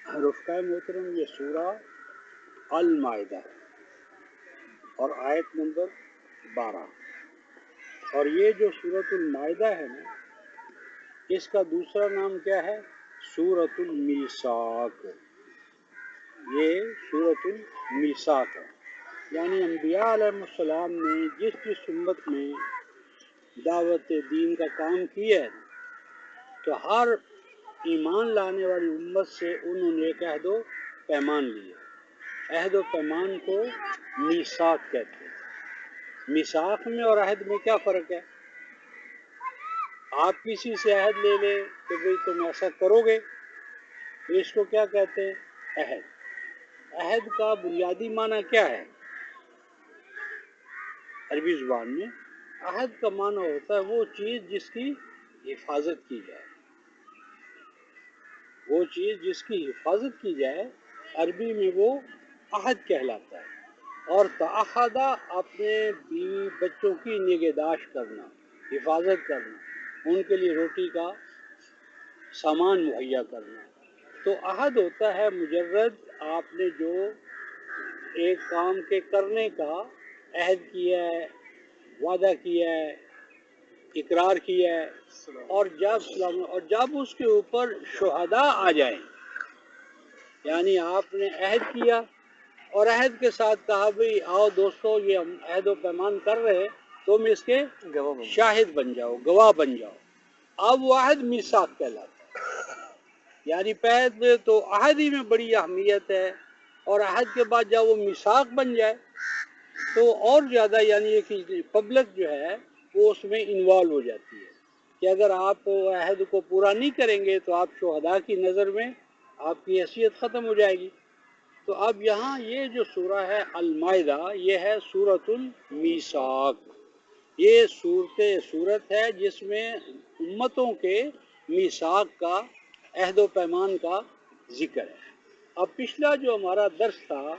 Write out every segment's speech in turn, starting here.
رفقۂ محترم، یہ سورہ المائدہ اور آیت نمبر 12، اور یہ جو سورۃ المائدہ ہے نا، اس کا دوسرا نام کیا ہے؟ سورۃ المیثاق۔ یہ سورۃ المیثاق ہے، یعنی انبیاء علیہ السلام نے جس جس امت میں دعوت دین کا کام کیا ہے تو ہر ایمان لانے والی امت سے انہوں نے ایک عہد و پیمان لیا۔ عہد و پیمان کو میثاق کہتے ہیں۔ میثاق میں اور عہد میں کیا فرق ہے؟ آپ کسی سے عہد لے لیں کہ بھئی تم ایسا کرو گے تو اس کو کیا کہتے ہیں؟ عہد۔ عہد کا بنیادی معنی کیا ہے عربی زبان میں؟ عہد کا معنی ہوتا ہے وہ چیز جس کی حفاظت کی جائے، وہ چیز جس کی حفاظت کی جائے، عربی میں وہ عہد کہلاتا ہے۔ اور تعہدہ اپنے بیوی بچوں کی نگہداشت کرنا، حفاظت کرنا، ان کے لیے روٹی کا سامان مہیا کرنا۔ تو عہد ہوتا ہے مجرد آپ نے جو ایک کام کے کرنے کا عہد کیا ہے، وعدہ کیا ہے، اقرار کیا ہے، اور جب اس کے اوپر شہداء آ جائیں، یعنی آپ نے عہد کیا اور عہد کے ساتھ کہا بھئی آؤ دوستو یہ ہم عہد و پیمان کر رہے ہیں، تم اس کے شاہد بن جاؤ، گواہ بن جاؤ، اب وہ عہد میثاق کہلاتا ہے۔ یعنی پہلے میں تو عہد ہی میں بڑی اہمیت ہے، اور عہد کے بعد جب وہ میثاق بن جائے تو اور زیادہ، یعنی کہ پبلک جو ہے وہ اس میں انوالو ہو جاتی ہے کہ اگر آپ عہد کو پورا نہیں کریں گے تو آپ شہداء کی نظر میں آپ کی حیثیت ختم ہو جائے گی۔ تو اب یہاں یہ جو سورہ ہے المائدہ، یہ ہے سورۃ المیثاق۔ یہ صورت ہے جس میں امتوں کے میثاق کا، عہد و پیمان کا ذکر ہے۔ اب پچھلا جو ہمارا درس تھا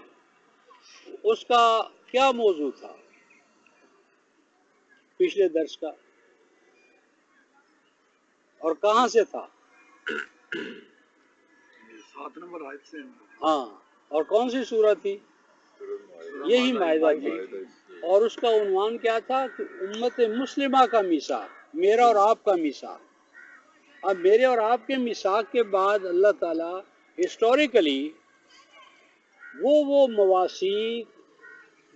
اس کا کیا موضوع تھا؟ پچھلے درس کا اور کہاں سے تھا؟ 7 نمبر آیت سے۔ ہاں، اور کون سی سورت تھی؟ یہی مائدہ تھی، اور اس کا عنوان کیا تھا کہ امت مسلمہ کا میثاق، میرا اور آپ کا میثاق۔ اب میرے اور آپ کے میثاق کے بعد اللہ تعالیٰ ہسٹوریکلی وہ مواثیق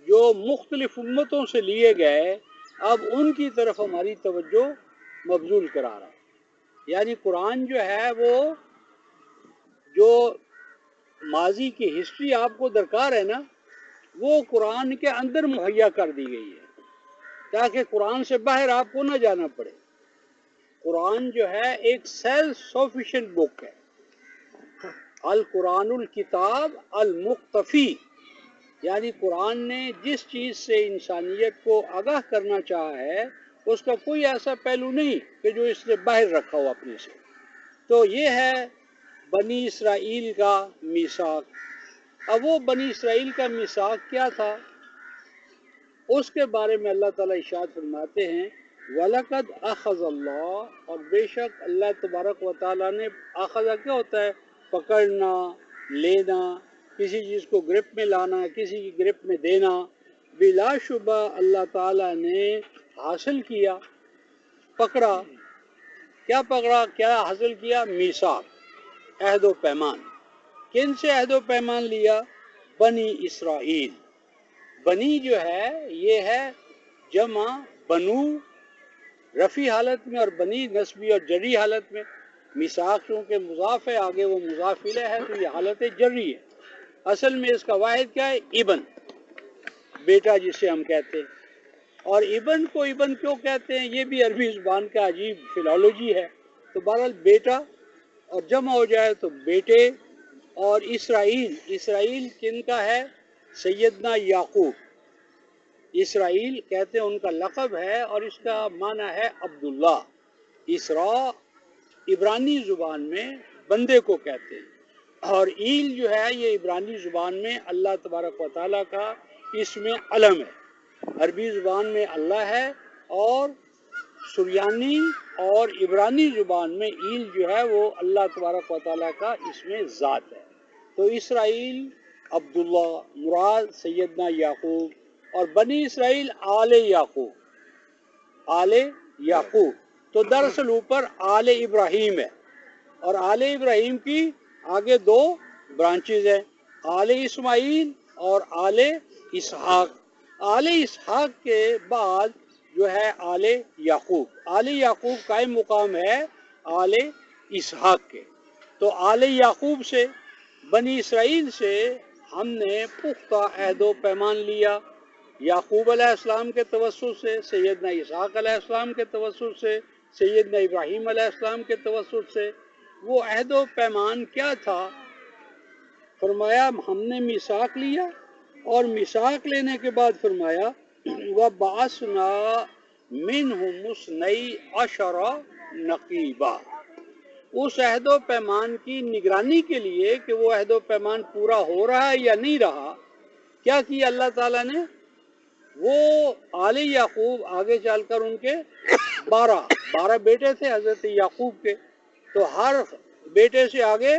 جو مختلف امتوں سے لیے گئے، اب ان کی طرف ہماری توجہ مبذول کرا رہا ہے۔ یعنی قرآن جو ہے وہ جو ماضی کی ہسٹری آپ کو درکار ہے نا، وہ قرآن کے اندر مہیا کر دی گئی ہے تاکہ قرآن سے باہر آپ کو نہ جانا پڑے۔ قرآن جو ہے ایک سیلف سفیشینٹ بک ہے، القرآن الکتاب المقتفی، یعنی قرآن نے جس چیز سے انسانیت کو آگاہ کرنا چاہا ہے اس کا کوئی ایسا پہلو نہیں کہ جو اس نے باہر رکھا ہو اپنے سے۔ تو یہ ہے بنی اسرائیل کا میثاق۔ اب وہ بنی اسرائیل کا میثاق کیا تھا اس کے بارے میں اللہ تعالیٰ ارشاد فرماتے ہیں وَلَقَدْ أَخَذَ اللَّهُ، اور بے شک اللہ تبارک و تعالیٰ نے، اخذہ کیا ہوتا ہے؟ پکڑنا، لینا، کسی چیز کو گرپ میں لانا، کسی کی گرپ میں دینا۔ بلا شبہ اللہ تعالیٰ نے حاصل کیا، پکڑا، کیا پکڑا، کیا حاصل کیا؟ میثاق، عہد و پیمان۔ کن سے عہد و پیمان لیا؟ بنی اسرائیل۔ بنی جو ہے یہ ہے جمع بنو رفع حالت میں، اور بنی نسبی اور جری حالت میں۔ میثاق چونکہ مضاف ہے، آگے وہ مضاف الیہ ہے تو یہ حالت جری ہے۔ اصل میں اس کا واحد کیا ہے؟ ابن، بیٹا جسے ہم کہتے ہیں۔ اور ابن کو ابن کیوں کہتے ہیں؟ یہ بھی عربی زبان کا عجیب فلالوجی ہے۔ تو بہرحال بیٹا، اور جمع ہو جائے تو بیٹے۔ اور اسرائیل، اسرائیل کن کا ہے؟ سیدنا یعقوب۔ اسرائیل کہتے ہیں ان کا لقب ہے، اور اس کا معنی ہے عبداللہ۔ اسراء عبرانی زبان میں بندے کو کہتے ہیں، اور ایل جو ہے یہ عبرانی زبان میں اللہ تبارک و تعالیٰ کا اسم علم ہے۔ عربی زبان میں اللہ ہے، اور سریانی اور عبرانی زبان میں ایل جو ہے وہ اللہ تبارک و تعالیٰ کا اسم ذات ہے۔ تو اسرائیل عبداللہ مراد سیدنا یعقوب، اور بنی اسرائیل آل یعقوب، آل یعقوب، تو دراصل اوپر آل ابراہیم ہے، اور آل ابراہیم کی آگے دو برانچز ہیں، آل اسماعیل اور آل اسحاق۔ آل اسحاق کے بعد جو ہے آل یعقوب، آل یعقوب قائم مقام ہے آل اسحاق کے۔ تو آل یعقوب سے، بنی اسرائیل سے ہم نے پختہ عہد و پیمان لیا، یعقوب علیہ السلام کے توسط سے، سیدنا اسحاق علیہ السلام کے توسط سے، سیدنا ابراہیم علیہ السلام کے توسط سے۔ وہ عہد و پیمان کیا تھا؟ فرمایا ہم نے میثاق لیا، اور میثاق لینے کے بعد فرمایا وَبَعَثْنَا مِنْهُمُ اثْنَيْ عَشَرَ نَقِيبًا۔ اس عہد و پیمان کی نگرانی کے لیے کہ وہ عہد و پیمان پورا ہو رہا ہے یا نہیں رہا، کیا کیا اللہ تعالیٰ نے؟ وہ آل یعقوب آگے چل کر ان کے 12 بیٹے تھے حضرت یعقوب کے، تو ہر بیٹے سے آگے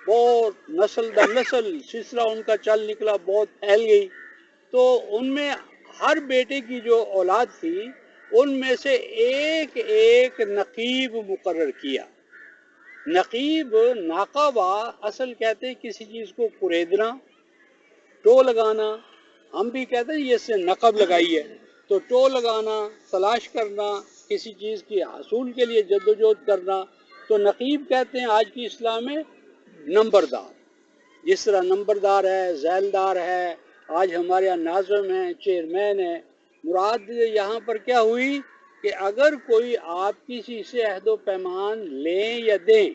بہت نسل در نسل سلسلہ ان کا چل نکلا، بہت پھیل گئی۔ تو ان میں ہر بیٹے کی جو اولاد تھی ان میں سے ایک ایک نقیب مقرر کیا۔ نقیب ناقابہ اصل کہتے ہیں کسی چیز کو کریدنا، ٹو لگانا، ہم بھی کہتے ہیں یہ اس سے نقب لگائی ہے، تو ٹو لگانا، تلاش کرنا، کسی چیز کی حصول کے لیے جدوجہد کرنا، تو نقیب کہتے ہیں آج کی اصطلاح میں نمبردار۔ جس طرح نمبردار ہے، ذیلدار ہے، آج ہمارے یہاں ناظم ہیں، چیئرمین ہے۔ مراد یہاں پر کیا ہوئی کہ اگر کوئی آپ کسی سے عہد و پیمان لیں یا دیں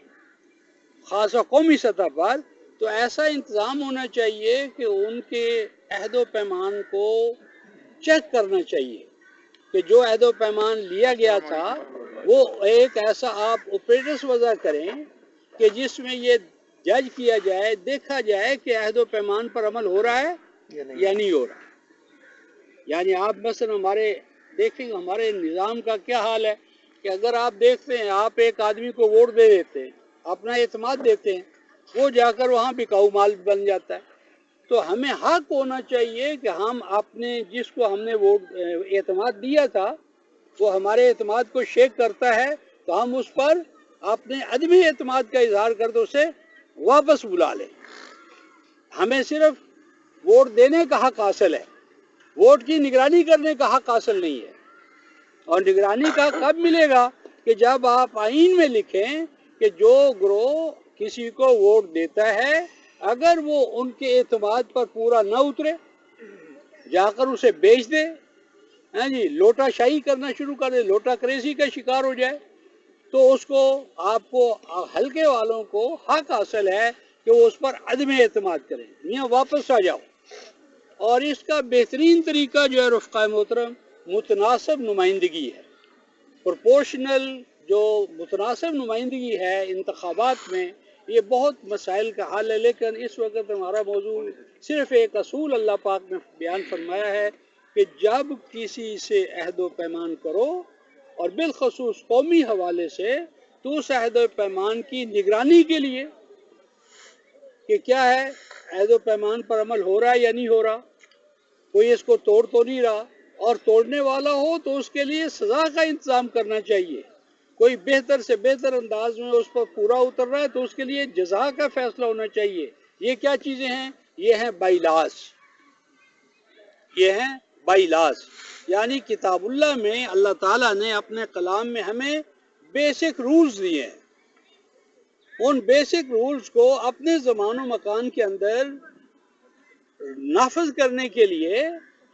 خاصا قومی سطح پر، تو ایسا انتظام ہونا چاہیے کہ ان کے عہد و پیمان کو چیک کرنا چاہیے کہ جو عہد و پیمان لیا گیا تھا وہ ایک ایسا آپ آپریٹرس وضع کریں کہ جس میں یہ جج کیا جائے، دیکھا جائے کہ عہد و پیمان پر عمل ہو رہا ہے یا نہیں ہو رہا۔ یعنی آپ مثلا ہمارے دیکھیں گے ہمارے نظام کا کیا حال ہے کہ اگر آپ دیکھتے ہیں آپ ایک آدمی کو ووٹ دے دیتے ہیں، اپنا اعتماد دیتے ہیں، وہ جا کر وہاں بکاؤ مال بن جاتا ہے۔ تو ہمیں حق ہونا چاہیے کہ ہم اپنے جس کو ہم نے ووٹ اعتماد دیا تھا وہ ہمارے اعتماد کو شیک کرتا ہے تو ہم اس پر اپنے عدمی اعتماد کا اظہار کر دو، اسے واپس بلا لیں۔ ہمیں صرف ووٹ دینے کا حق حاصل ہے، ووٹ کی نگرانی کرنے کا حق حاصل نہیں ہے۔ اور نگرانی کا کب ملے گا؟ کہ جب آپ آئین میں لکھیں کہ جو گروہ کسی کو ووٹ دیتا ہے اگر وہ ان کے اعتماد پر پورا نہ اترے، جا کر اسے بیچ دے، ہاں جی، لوٹا شاہی کرنا شروع کر دے، لوٹا کریسی کا شکار ہو جائے، تو اس کو آپ کو حلقے والوں کو حق حاصل ہے کہ وہ اس پر عدم اعتماد کریں، یہاں واپس آ جاؤ۔ اور اس کا بہترین طریقہ جو ہے رفقائے محترم متناسب نمائندگی ہے۔ پروپورشنل جو متناسب نمائندگی ہے انتخابات میں، یہ بہت مسائل کا حل ہے، لیکن اس وقت ہمارا موضوع صرف ایک اصول اللہ پاک نے بیان فرمایا ہے کہ جب کسی سے عہد و پیمان کرو اور بالخصوص قومی حوالے سے، تو اس عہد و پیمان کی نگرانی کے لیے کہ کیا ہے عہد و پیمان پر عمل ہو رہا ہے یا نہیں ہو رہا، کوئی اس کو توڑ تو نہیں رہا، اور توڑنے والا ہو تو اس کے لیے سزا کا انتظام کرنا چاہیے، کوئی بہتر سے بہتر انداز میں اس پر پورا اتر رہا ہے تو اس کے لیے جزا کا فیصلہ ہونا چاہیے۔ یہ کیا چیزیں ہیں؟ یہ ہیں بائی لاس، یہ ہیں بائی لاس، یعنی کتاب اللہ میں اللہ تعالیٰ نے اپنے کلام میں ہمیں بیسک رولز دیے ہیں، ان بیسک رولز کو اپنے زمان و مکان کے اندر نافذ کرنے کے لیے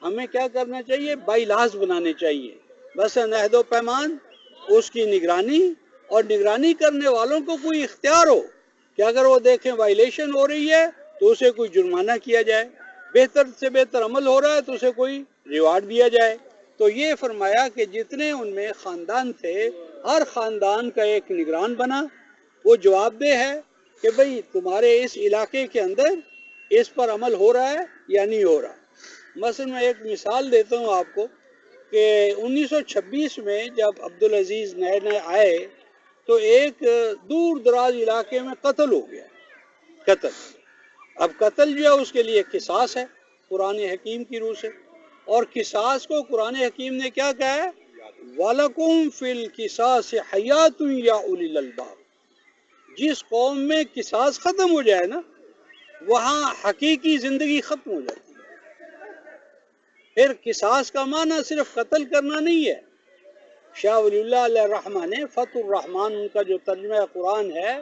ہمیں کیا کرنا چاہیے؟ بائی لاز بنانے چاہیے۔ بس عہد و پیمان، اس کی نگرانی، اور نگرانی کرنے والوں کو کوئی اختیار ہو کہ اگر وہ دیکھیں وائلیشن ہو رہی ہے تو اسے کوئی جرمانہ کیا جائے، بہتر سے بہتر عمل ہو رہا ہے تو اسے کوئی ریوارڈ دیا جائے۔ تو یہ فرمایا کہ جتنے ان میں خاندان تھے ہر خاندان کا ایک نگران بنا، وہ جواب دہ ہے کہ بھئی تمہارے اس علاقے کے اندر اس پر عمل ہو رہا ہے یا نہیں ہو رہا۔ مثلا میں ایک مثال دیتا ہوں آپ کو کہ 1926 میں جب عبدالعزیز نئے آئے تو ایک دور دراز علاقے میں قتل ہو گیا، قتل۔ اب قتل جو ہے اس کے لیے قصاص ہے قرآن حکیم کی روح سے، اور قصاص کو قرآن حکیم نے کیا کہا ہے؟ وَلَكُمْ فِي الْقِصَاصِ حَيَاتٌ يَا أُولِي الْأَلْبَابِ۔ جس قوم میں قصاص ختم ہو جائے نا، وہاں حقیقی زندگی ختم ہو جاتی ہے۔ پھر قصاص کا معنی صرف قتل کرنا نہیں ہے۔ شاہ ولی اللہ علیہ الرحمٰن نے فتح الرحمن ان کا جو ترجمہ قرآن ہے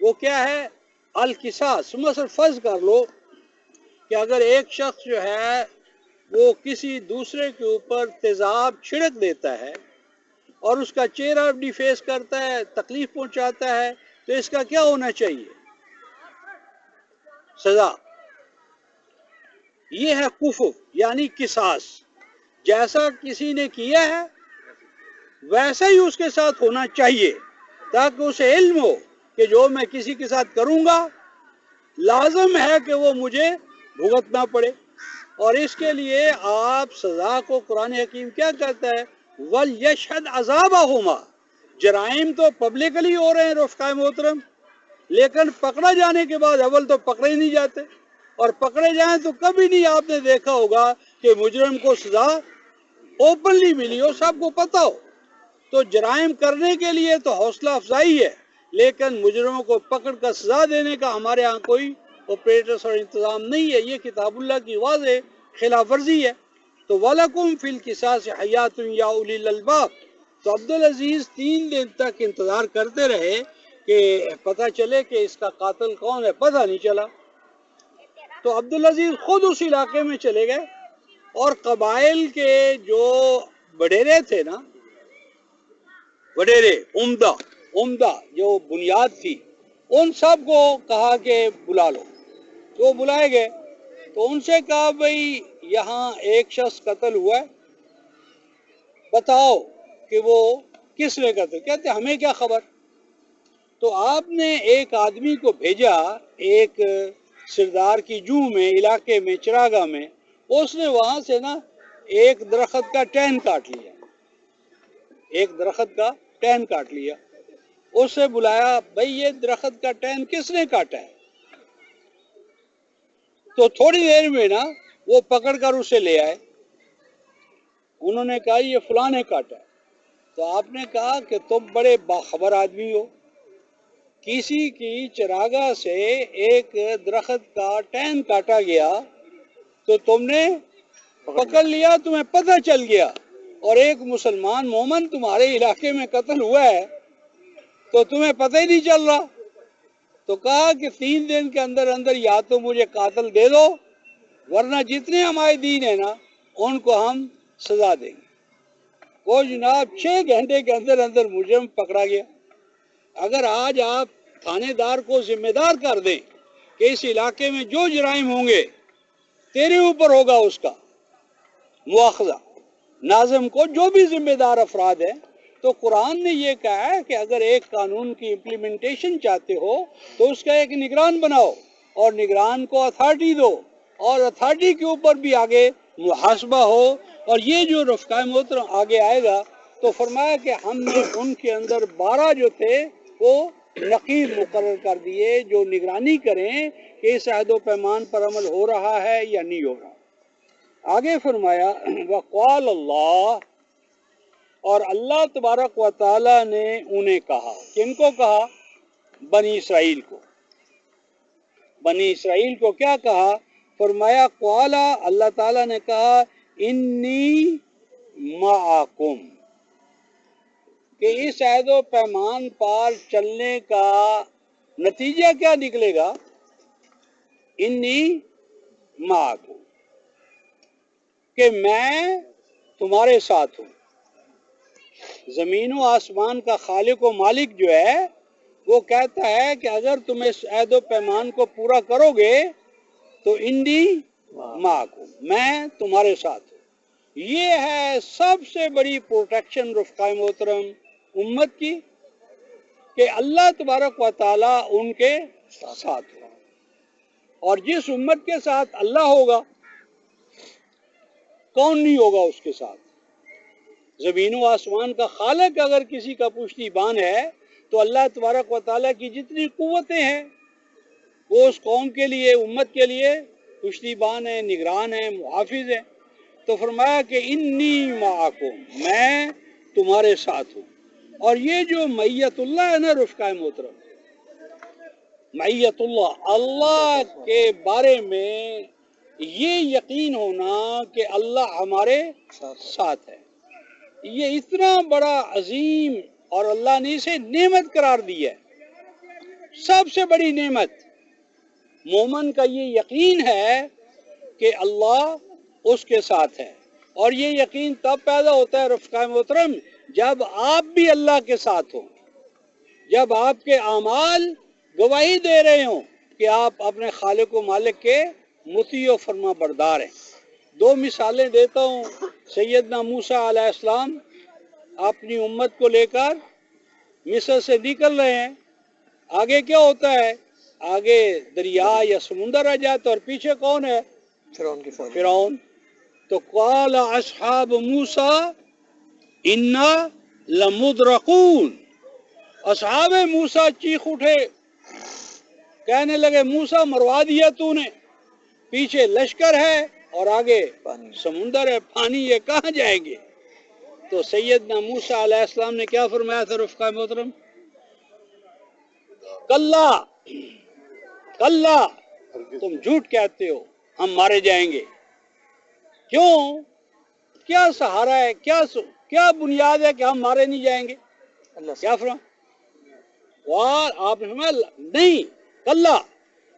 وہ کیا ہے؟ القصاص۔ مثلا فرض کر لو کہ اگر ایک شخص جو ہے وہ کسی دوسرے کے اوپر تیزاب چھڑک دیتا ہے اور اس کا چہرہ ڈیفیس کرتا ہے، تکلیف پہنچاتا ہے، تو اس کا کیا ہونا چاہیے؟ سزا۔ یہ ہے کفر یعنی قصاص۔ جیسا کسی نے کیا ہے ویسا ہی اس کے ساتھ ہونا چاہیے، تاکہ اسے علم ہو کہ جو میں کسی کے ساتھ کروں گا لازم ہے کہ وہ مجھے بھگتنا پڑے۔ اور اس کے لیے آپ سزا کو قرآن حکیم کیا کہتا ہے؟ وَلْيَشْهَدْ عَذَابَهُمَا۔ جرائم تو پبلکلی ہو رہے ہیں رفقائے محترم، لیکن پکڑا جانے کے بعد اول تو پکڑے ہی نہیں جاتے، اور پکڑے جائیں تو کبھی نہیں آپ نے دیکھا ہوگا کہ مجرم کو سزا اوپنلی ملی ہو، سب کو پتہ ہو۔ تو جرائم کرنے کے لیے تو حوصلہ افزائی ہے، لیکن مجرموں کو پکڑ کر سزا دینے کا ہمارے ہاں کوئی آپریٹرز اور انتظام نہیں ہے۔ یہ کتاب اللہ کی واضح خلاف ورزی ہے۔ تو وَلَكُمْ فِي الْقِصَاصِ حَيَاتٌ يَا أُولِي الْأَلْبَابِ۔ تو عبدالعزیز 3 دن تک انتظار کرتے رہے کہ پتہ چلے کہ اس کا قاتل کون ہے، پتہ نہیں چلا۔ تو عبدالعزیز خود اس علاقے میں چلے گئے اور قبائل کے جو وڈیرے تھے نا، وڈیرے عمدہ جو بنیاد تھی، ان سب کو کہا کہ بلا لو۔ تو وہ بلائے گئے تو ان سے کہا بھئی یہاں ایک شخص قتل ہوا ہے، بتاؤ کہ وہ کس نے قتل؟ کہتے ہمیں کیا خبر۔ تو آپ نے ایک آدمی کو بھیجا ایک سردار کی جوں میں علاقے میں چراغا میں، اس نے وہاں سے نا ایک درخت کا ٹہن کاٹ لیا، ایک درخت کا ٹہن کاٹ لیا۔ اس سے بلایا بھئی یہ درخت کا ٹہن کس نے کاٹا ہے؟ تو تھوڑی دیر میں نا وہ پکڑ کر اسے لے آئے۔ انہوں نے کہا یہ فلاں نے کاٹا ہے۔ تو آپ نے کہا کہ تم بڑے باخبر آدمی ہو، کسی کی چراگاہ سے ایک درخت کا ٹہن کاٹا گیا تو تم نے پکڑ لیا، تمہیں پتہ چل گیا، اور ایک مسلمان مومن تمہارے علاقے میں قتل ہوا ہے تو تمہیں پتہ ہی نہیں چل رہا۔ تو کہا کہ 3 دن کے اندر اندر یا تو مجھے قاتل دے دو، ورنہ جتنے ہمارے دین ہیں نا ان کو ہم سزا دیں گے۔ وہ جناب 6 گھنٹے کے اندر اندر مجرم پکڑا گیا۔ اگر آج آپ تھانے دار کو ذمہ دار کر دیں کہ اس علاقے میں جو جرائم ہوں گے تیرے اوپر ہوگا اس کا مواخذہ، ناظم کو جو بھی ذمہ دار افراد ہیں، تو قرآن نے یہ کہا ہے کہ اگر ایک قانون کی امپلیمنٹیشن چاہتے ہو تو اس کا ایک نگران بناؤ، اور نگران کو اتھارٹی دو، اور اتھارٹی کے اوپر بھی آگے محاسبہ ہو۔ اور یہ جو رفقائے محترم آگے آئے گا تو فرمایا کہ ہم نے ان کے اندر 12 جو تھے وہ نقیب مقرر کر دیے جو نگرانی کریں کہ اس عہد و پیمان پر عمل ہو رہا ہے یا نہیں ہو رہا۔ آگے فرمایا وقال اللہ، اور اللہ تبارک و تعالی نے انہیں کہا، کن کو کہا؟ بنی اسرائیل کو۔ بنی اسرائیل کو کیا کہا؟ فرمایا قال، اللہ تعالیٰ نے کہا انی معکم، کہ اس عہد و پیمان پر چلنے کا نتیجہ کیا نکلے گا؟ انی معکم، کہ میں تمہارے ساتھ ہوں۔ زمین و آسمان کا خالق و مالک جو ہے وہ کہتا ہے کہ اگر تم اس عہد و پیمان کو پورا کرو گے تو انی معکم، میں تمہارے ساتھ ہوں۔ یہ ہے سب سے بڑی پروٹیکشن رفقائے محترم امت کی، کہ اللہ تبارک و تعالیٰ ان کے ساتھ ہو۔ اور جس امت کے ساتھ اللہ ہوگا کون نہیں ہوگا اس کے ساتھ؟ زمین و آسمان کا خالق اگر کسی کا پشتی بان ہے تو اللہ تبارک و تعالیٰ کی جتنی قوتیں ہیں وہ اس قوم کے لیے، امت کے لیے پشتیبان ہے، نگران ہے، محافظ ہے۔ تو فرمایا کہ انی معکم، میں تمہارے ساتھ ہوں۔ اور یہ جو معیت اللہ ہے نا رفقائے محترم، معیت اللہ، اللہ کے بارے میں یہ یقین ہونا کہ اللہ ہمارے ساتھ ہے، یہ اتنا بڑا عظیم، اور اللہ نے اسے نعمت قرار دی ہے، سب سے بڑی نعمت۔ مومن کا یہ یقین ہے کہ اللہ اس کے ساتھ ہے، اور یہ یقین تب پیدا ہوتا ہے رفقائے محترم جب آپ بھی اللہ کے ساتھ ہوں، جب آپ کے اعمال گواہی دے رہے ہوں کہ آپ اپنے خالق و مالک کے مطیع و فرما بردار ہیں۔ دو مثالیں دیتا ہوں۔ سیدنا موسیٰ علیہ السلام اپنی امت کو لے کر مصر سے نکل رہے ہیں، آگے کیا ہوتا ہے؟ آگے دریا یا سمندر آ جاتا ہے، اور پیچھے کون ہے؟ فرعون کی فوج۔ فرعون۔ تو قال اصحاب موسیٰ انا لمدرکون، اصحاب موسیٰ چیخ اٹھے، کہنے لگے موسیٰ مروا دیا تو نے، پیچھے لشکر ہے اور آگے سمندر ہے، پانی ہے، کہاں جائیں گے؟ تو سیدنا موسیٰ علیہ السلام نے کیا فرمایا تھا رفقائے محترم؟ کلا کلا، تم جھوٹ کہتے ہو، ہم مارے جائیں گے۔ کیوں؟ کیا سہارا ہے، کیا بنیاد ہے کہ ہم مارے نہیں جائیں گے؟ اللہ کیا فرمایا؟ اور آپ نے فرمایا نہیں، کلا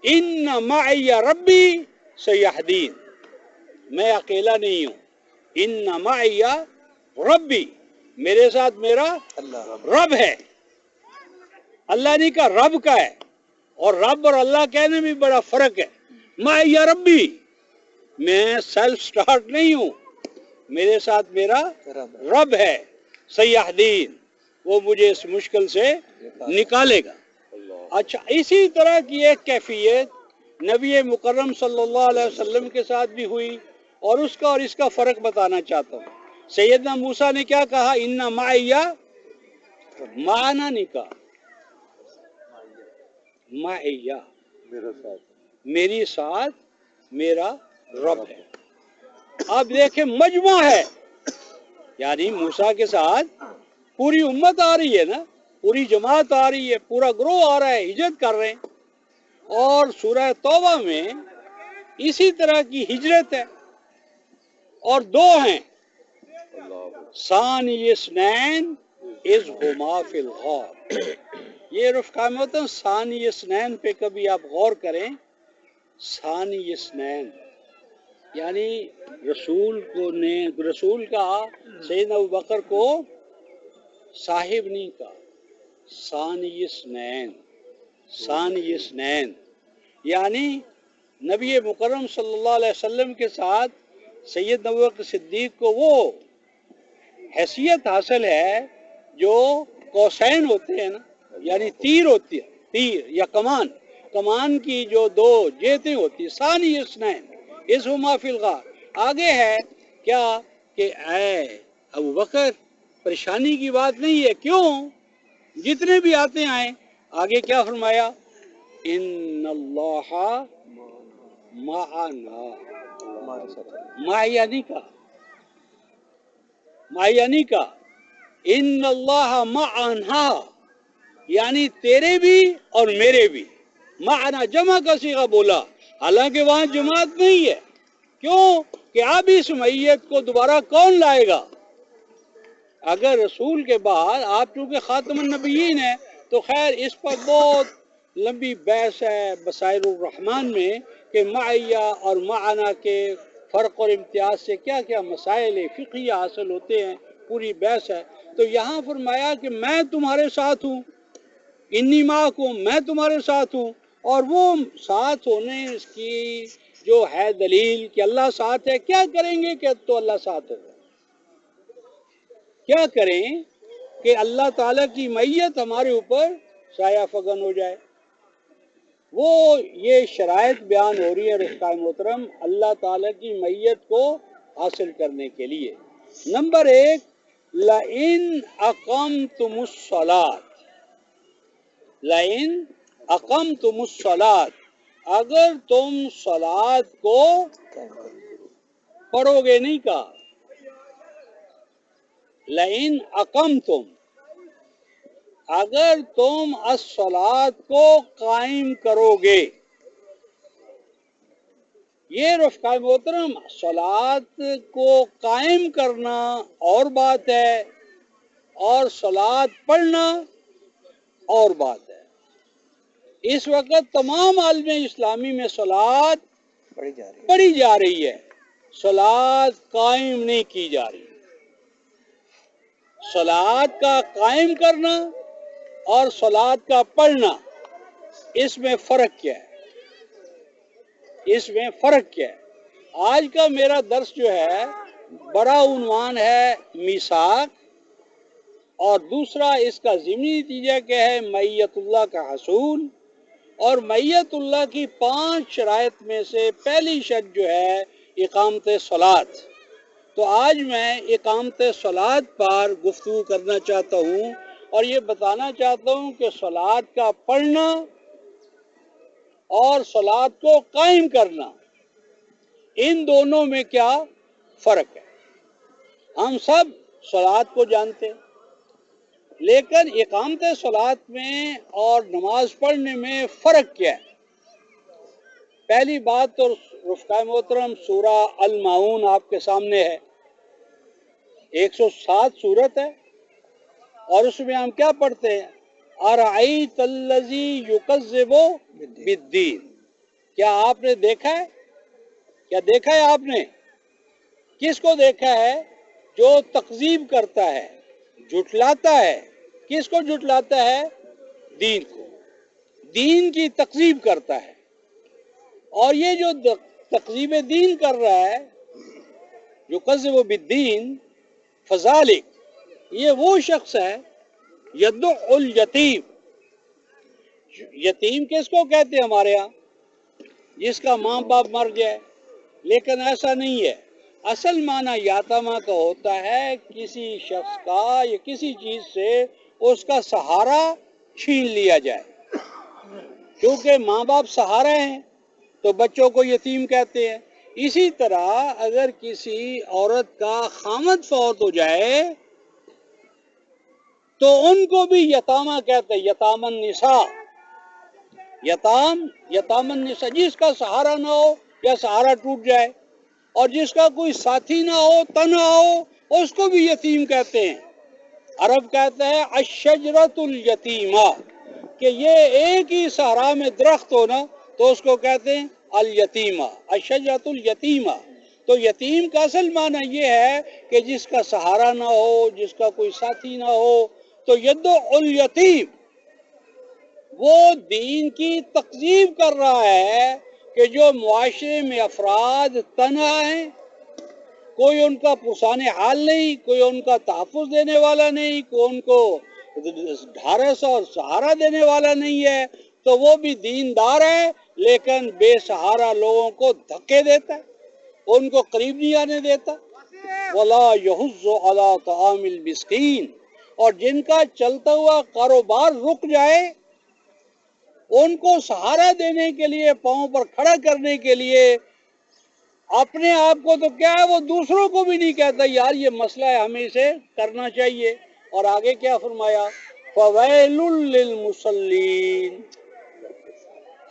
ان معی ربی سیہدین، میں اکیلا نہیں ہوں، ان معی ربی، میرے ساتھ میرا اللہ رب ہے۔ اللہ نہیں کا رب کا ہے، اور رب اور اللہ کہنے میں بڑا فرق ہے۔ معی ربی، میں سیلف سٹارٹ نہیں ہوں، میرے ساتھ میرا رب ہے، سیہدین، وہ مجھے اس مشکل سے نکالے گا۔ اچھا، اسی طرح کی ایک کیفیت نبی مکرم صلی اللہ علیہ وسلم کے ساتھ بھی ہوئی، اور اس کا اور اس کا فرق بتانا چاہتا ہوں۔ سیدنا موسیٰ نے کیا کہا؟ ان معی، معنا نہیں کہا، معی، میری ساتھ میرا رب ہے۔ اب دیکھیں مجمع ہے، یعنی موسیٰ کے ساتھ پوری امت آ رہی ہے نا، پوری جماعت آ رہی ہے، پورا گروہ آ رہا ہے، ہجرت کر رہے ہیں۔ اور سورہ توبہ میں اسی طرح کی ہجرت ہے، اور دو ہیں، ثانی اثنین اذ ہما فی الغار۔ یہ رفقا محترم ثانی اثنین پہ کبھی آپ غور کریں، ثانی اثنین یعنی رسول کا سیدنا ابوبکر کو صاحب نہیں کہا، ثانی اثنین، ثانی اثنین یعنی نبی مکرم صلی اللہ علیہ وسلم کے ساتھ سیدنا ابوبکر صدیق کو وہ حیثیت حاصل ہے جو قوسین ہوتے ہیں نا، یعنی تیر ہوتی ہے، تیر یا کمان کی جو دو جیتیں ہوتی ہیں، ثانی اثنین اذ ہما فی الغار۔ آگے ہے کیا کہ اے ابوبکر پریشانی کی بات نہیں ہے، کیوں؟ جتنے بھی آتے آئیں۔ آگے کیا فرمایا؟ ان اللہ معنا، معیانی کا، معیانی کا، ان اللہ معنا یعنی تیرے بھی اور میرے بھی، معنا جمع کا صیغہ بولا، حالانکہ وہاں جماعت نہیں ہے۔ کیوں کہ اب اس معیت کو دوبارہ کون لائے گا؟ اگر رسول کے بعد آپ چونکہ خاتم النبیین ہیں تو خیر اس پر بہت لمبی بحث ہے بصائر الرحمن میں کہ معیہ اور معنا کے فرق اور امتیاز سے کیا کیا مسائل فقہی حاصل ہوتے ہیں، پوری بحث ہے۔ تو یہاں فرمایا کہ میں تمہارے ساتھ ہوں، انی معکم، میں تمہارے ساتھ ہوں، اور وہ ساتھ ہونے اس کی جو ہے دلیل کہ اللہ ساتھ ہے، کیا کریں گے کہ تو اللہ ساتھ ہوگا؟ کیا کریں کہ اللہ تعالیٰ کی معیت ہمارے اوپر سایہ فگن ہو جائے؟ وہ یہ شرائط بیان ہو رہی ہے رفقائے محترم اللہ تعالیٰ کی معیت کو حاصل کرنے کے لیے۔ نمبر 1، لَإِنْ أَقَمْتُمُ الصَّلَاةَ، لَإِنْ أَقَمْتُمُ الصَّلَاةَ اگر تم صلات کو پڑھو گے، نہیں کہا لئن اقمتم، اگر تم الصلاۃ کو قائم کرو گے. یہ رفقائے محترم، صلات کو قائم کرنا اور بات ہے اور صلات پڑھنا اور بات ہے. اس وقت تمام عالم اسلامی میں صلات پڑھی جا رہی ہے، صلات قائم نہیں کی جا رہی. صلات کا قائم کرنا اور صلات کا پڑھنا، اس میں فرق کیا ہے؟ اس میں فرق کیا ہے؟ آج کا میرا درس جو ہے بڑا عنوان ہے میثاق، اور دوسرا اس کا ضمنی نتیجہ کیا ہے؟ معیت اللہ کا حصول. اور معیت اللہ کی 5 شرائط میں سے پہلی شرط جو ہے اقامت صلات. تو آج میں اقامت صلات پر گفتگو کرنا چاہتا ہوں اور یہ بتانا چاہتا ہوں کہ صلات کا پڑھنا اور صلات کو قائم کرنا، ان دونوں میں کیا فرق ہے. ہم سب صلات کو جانتے ہیں، لیکن اقامت صلات میں اور نماز پڑھنے میں فرق کیا ہے؟ پہلی بات تو رفقائے محترم سورہ الماعون آپ کے سامنے ہے. 107 سورت ہے اور اس میں ہم کیا پڑھتے ہیں؟ ارأیت الذی یکذب بالدین. کیا آپ نے دیکھا ہے؟ کیا دیکھا ہے آپ نے؟ کس کو دیکھا ہے؟ جو تکذیب کرتا ہے، جھٹلاتا ہے. کس کو جھٹلاتا ہے؟ دین کو. دین کی تکذیب کرتا ہے. اور یہ جو تکذیب دین کر رہا ہے، یکذب بالدین، فذالک، یہ وہ شخص ہے یدع الیتیم. یتیم کس کو کہتے ہیں ہمارے ہاں؟ جس کا ماں باپ مر جائے. لیکن ایسا نہیں ہے. اصل معنی یاتامہ کا ہوتا ہے کسی شخص کا یا کسی چیز سے اس کا سہارا چھین لیا جائے. کیونکہ ماں باپ سہارا ہیں تو بچوں کو یتیم کہتے ہیں. اسی طرح اگر کسی عورت کا خامد فوت ہو جائے تو ان کو بھی یتامہ کہتے ہیں، یتام النساء. یتام النساء، جس کا سہارا نہ ہو یا سہارا ٹوٹ جائے اور جس کا کوئی ساتھی نہ ہو، تنہا ہو، اس کو بھی یتیم کہتے ہیں. عرب کہتا ہے الشجرۃ الیتیمہ، کہ یہ ایک ہی صحرا میں درخت ہو نا تو اس کو کہتے ہیں الیتیمہ، الشجرۃ الیتیمہ. تو یتیم کا اصل معنی یہ ہے کہ جس کا سہارا نہ ہو، جس کا کوئی ساتھی نہ ہو. تو یدع الیتیم وہ دین کی تکذیب کر رہا ہے کہ جو معاشرے میں افراد تنہا ہیں، کوئی ان کا پرسان حال نہیں، کوئی ان کا تحفظ دینے والا نہیں، کوئی ان کو ڈھارس اور سہارا دینے والا نہیں ہے، تو وہ بھی دیندار ہے لیکن بے سہارا لوگوں کو دھکے دیتا ہے، ان کو قریب نہیں آنے دیتا. وَلَا يَحُضُّ عَلَىٰ طَعَامِ الْمِسْكِينِ، اور جن کا چلتا ہوا کاروبار رک جائے ان کو سہارا دینے کے لیے، پاؤں پر کھڑا کرنے کے لیے، اپنے آپ کو تو کیا ہے وہ دوسروں کو بھی نہیں کہتا یار یہ مسئلہ ہے ہمیں اسے کرنا چاہیے. اور آگے کیا فرمایا؟ فَوَيْلٌ لِّلْمُصَلِّينَ،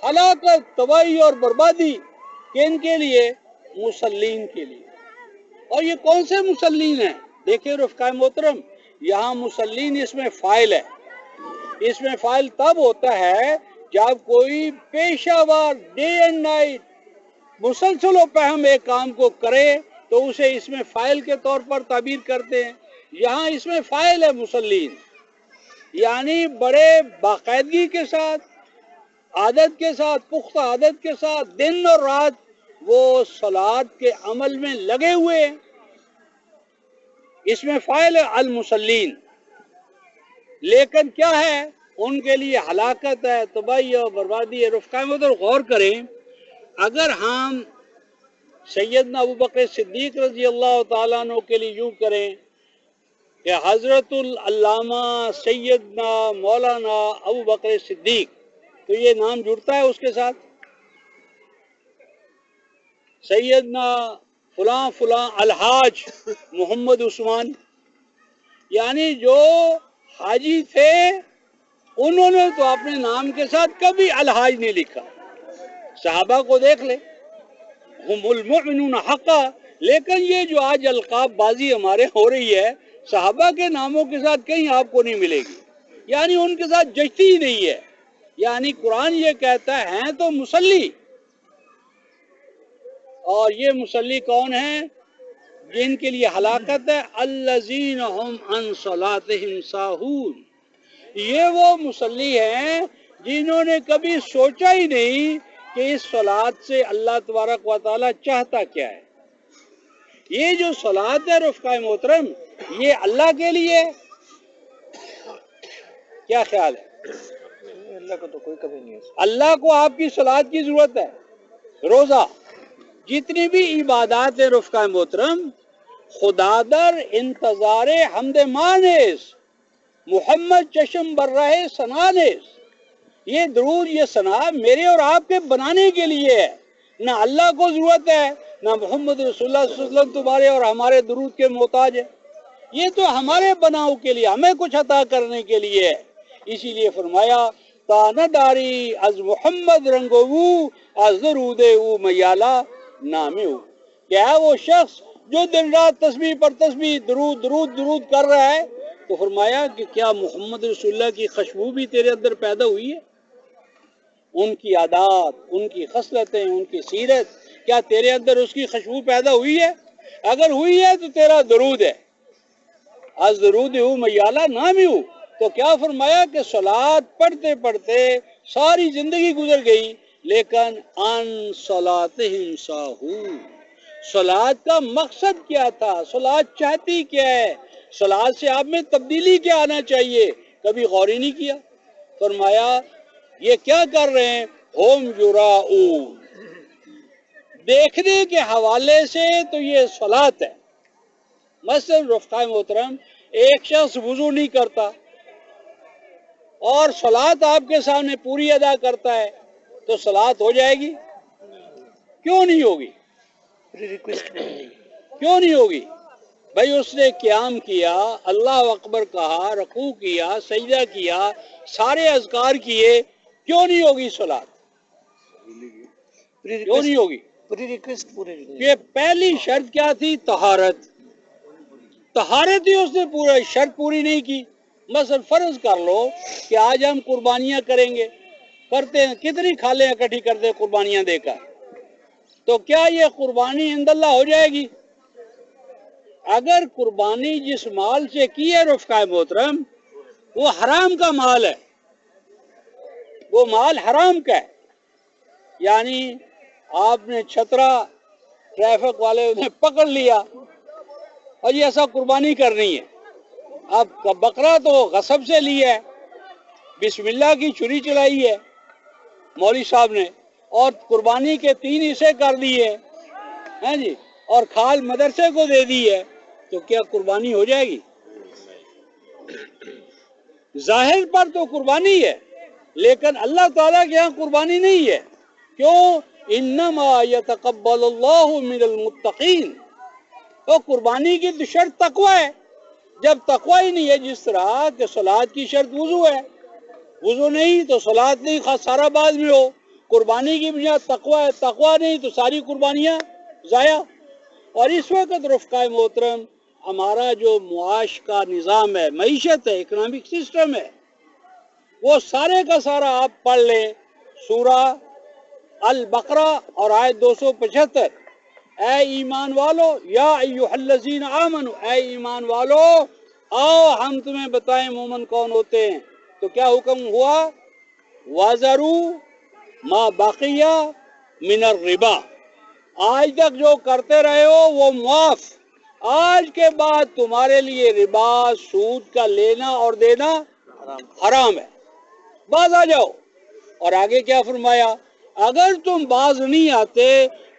ہلاکت، تباہی اور بربادی کن کے لیے؟ مصلین کے لیے. اور یہ کون سے مصلین ہیں؟ دیکھیں رفقائے محترم، یہاں مصلین اس میں فاعل ہے. اس میں فاعل تب ہوتا ہے جب کوئی پیشہ ور ڈے اینڈ نائٹ مسلسل و پہم ایک کام کو کرے تو اسے اس میں فاعل کے طور پر تعبیر کرتے ہیں. یہاں اس میں فاعل ہے مصلین، یعنی بڑے باقاعدگی کے ساتھ، عادت کے ساتھ، پختہ عادت کے ساتھ دن اور رات وہ صلات کے عمل میں لگے ہوئے ہیں. اس میں فاعل ہے المصلین. لیکن کیا ہے؟ ان کے لیے ہلاکت ہے، تباہی اور بربادی ہے. رفقائے محترم غور کریں، اگر ہم سیدنا ابوبکر صدیق رضی اللہ تعالیٰ عنہ کے لیے یوں کریں کہ حضرت العلامہ سیدنا مولانا ابوبکر صدیق، تو یہ نام جڑتا ہے اس کے ساتھ؟ سیدنا فلاں فلاں الحاج محمد عثمان، یعنی جو حاجی تھے انہوں نے تو اپنے نام کے ساتھ کبھی الحاج نہیں لکھا. صحابہ کو دیکھ لے، ہم المؤمنون حقا. لیکن یہ جو آج القاب بازی ہمارے ہو رہی ہے، صحابہ کے ناموں کے ساتھ کہیں آپ کو نہیں ملے گی، یعنی ان کے ساتھ جچتی ہی نہیں ہے. یعنی قرآن یہ کہتا ہے تو مسلی، اور یہ مسلی کون ہیں؟ جن کے لیے ہلاکت ہے، الذین هم عن صلاتهم ساہون. یہ وہ مسلی ہیں جنہوں نے کبھی سوچا ہی نہیں کہ اس صلات سے اللہ تبارک و تعالی چاہتا کیا ہے. یہ جو صلات ہے رفقائے محترم، یہ اللہ کے لیے، کیا خیال ہے؟ اللہ کو تو کوئی کمی نہیں ہے. اللہ کو آپ کی صلات کی ضرورت ہے. روزہ، جتنی بھی عبادات ہیں رفقائے محترم، خدا در انتظار حمد مانس، محمد چشم بر رہے سنانس. یہ درود، یہ ثنا میرے اور آپ کے بنانے کے لیے ہے. نہ اللہ کو ضرورت ہے، نہ محمد رسول اللہ صلی اللہ علیہ وسلم تمہارے اور ہمارے درود کے محتاج ہے. یہ تو ہمارے بناؤ کے لیے، ہمیں کچھ عطا کرنے کے لیے ہے. اسی لیے فرمایا تانداری از محمد رنگو از درود او میالا نامے ہو. کیا ہے وہ شخص جو دن رات تسبیح پر تسبیح، درود درود درود کر رہا ہے؟ تو فرمایا کہ کیا محمد رسول اللہ کی خوشبو بھی تیرے اندر پیدا ہوئی ہے؟ ان کی عادات، ان کی خصلتیں، ان کی سیرت، کیا تیرے اندر اس کی خوشبو پیدا ہوئی ہے؟ اگر ہوئی ہے تو تیرا درود ہے. از درود ہوں میالہ نامی ہوں. تو کیا فرمایا کہ صلات پڑھتے پڑھتے ساری زندگی گزر گئی، لیکن ان صلاتہم ساہون. صلات کا مقصد کیا تھا؟ صلات چاہتی کیا ہے؟ صلات سے آپ میں تبدیلی کیا آنا چاہیے؟ کبھی غور ہی نہیں کیا. فرمایا یہ کیا کر رہے ہیں؟ ہوم یراؤن. دیکھنے کے حوالے سے تو یہ صلات ہے. مثلا رفقائے محترم، ایک شخص وضو نہیں کرتا اور صلات آپ کے سامنے پوری ادا کرتا ہے، تو صلات ہو جائے گی؟ کیوں نہیں ہوگی؟ کیوں نہیں ہوگی؟ بھائی اس نے قیام کیا، اللہ اکبر کہا، رکوع کیا، سجدہ کیا، سارے اذکار کیے، کیوں نہیں ہوگی صلات؟ کیوں نہیں ہوگی؟ یہ پہلی شرط کیا تھی؟ طہارت. طہارت ہی اس نے پورا شرط پوری نہیں کی. مثلا فرض کر لو کہ آج ہم قربانیاں کریں گے، کرتے ہیں، کتنی کھالیں اکٹھی کرتے ہیں قربانیاں دے کر، تو کیا یہ قربانی عند اللہ ہو جائے گی؟ اگر قربانی جس مال سے کی ہے رفقائے محترم، وہ حرام کا مال ہے، وہ مال حرام کا ہے. یعنی آپ نے چھترا ٹریفک والے نے پکڑ لیا اور یہ ایسا قربانی کرنی ہے. اب بکرا تو غصب سے لی ہے، بسم اللہ کی چھری چلائی ہے مولوی صاحب نے، اور قربانی کے 3 حصے کر دیے ہیں جی، اور کھال مدرسے کو دے دی ہے، تو کیا قربانی ہو جائے گی؟ ظاہر پر تو قربانی ہے، لیکن اللہ تعالیٰ کے یہاں قربانی نہیں ہے. کیوں؟ انما یتقبل اللہ من المتقین. تو قربانی کی تو شرط تقوی ہے. جب تقوی ہی نہیں ہے، جس طرح کہ صلات کی شرط وضو ہے، وضو نہیں تو صلات نہیں، سارا بعد میں ہو. قربانی کی بنیاد تقوی ہے، تقوی نہیں تو ساری قربانیاں ضائع. اور اس وقت رفقائے محترم ہمارا جو معاش کا نظام ہے، معیشت ہے، اکنامک سسٹم ہے، وہ سارے کا سارا آپ پڑھ لیں سورہ البقرہ اور آیت 275. اے ایمان والو، یا ایھا الذین آمنو، اے ایمان والو آؤ ہم تمہیں بتائیں مومن کون ہوتے ہیں. تو کیا حکم ہوا؟ وَذَرُوا مَا بَقِیَ مِنَ الرِّبَا. آج تک جو کرتے رہے ہو وہ معاف. آج کے بعد تمہارے لیے ربا، سود کا لینا اور دینا حرام ہے. باز آ جاؤ. اور آگے کیا فرمایا؟ اگر تم باز نہیں آتے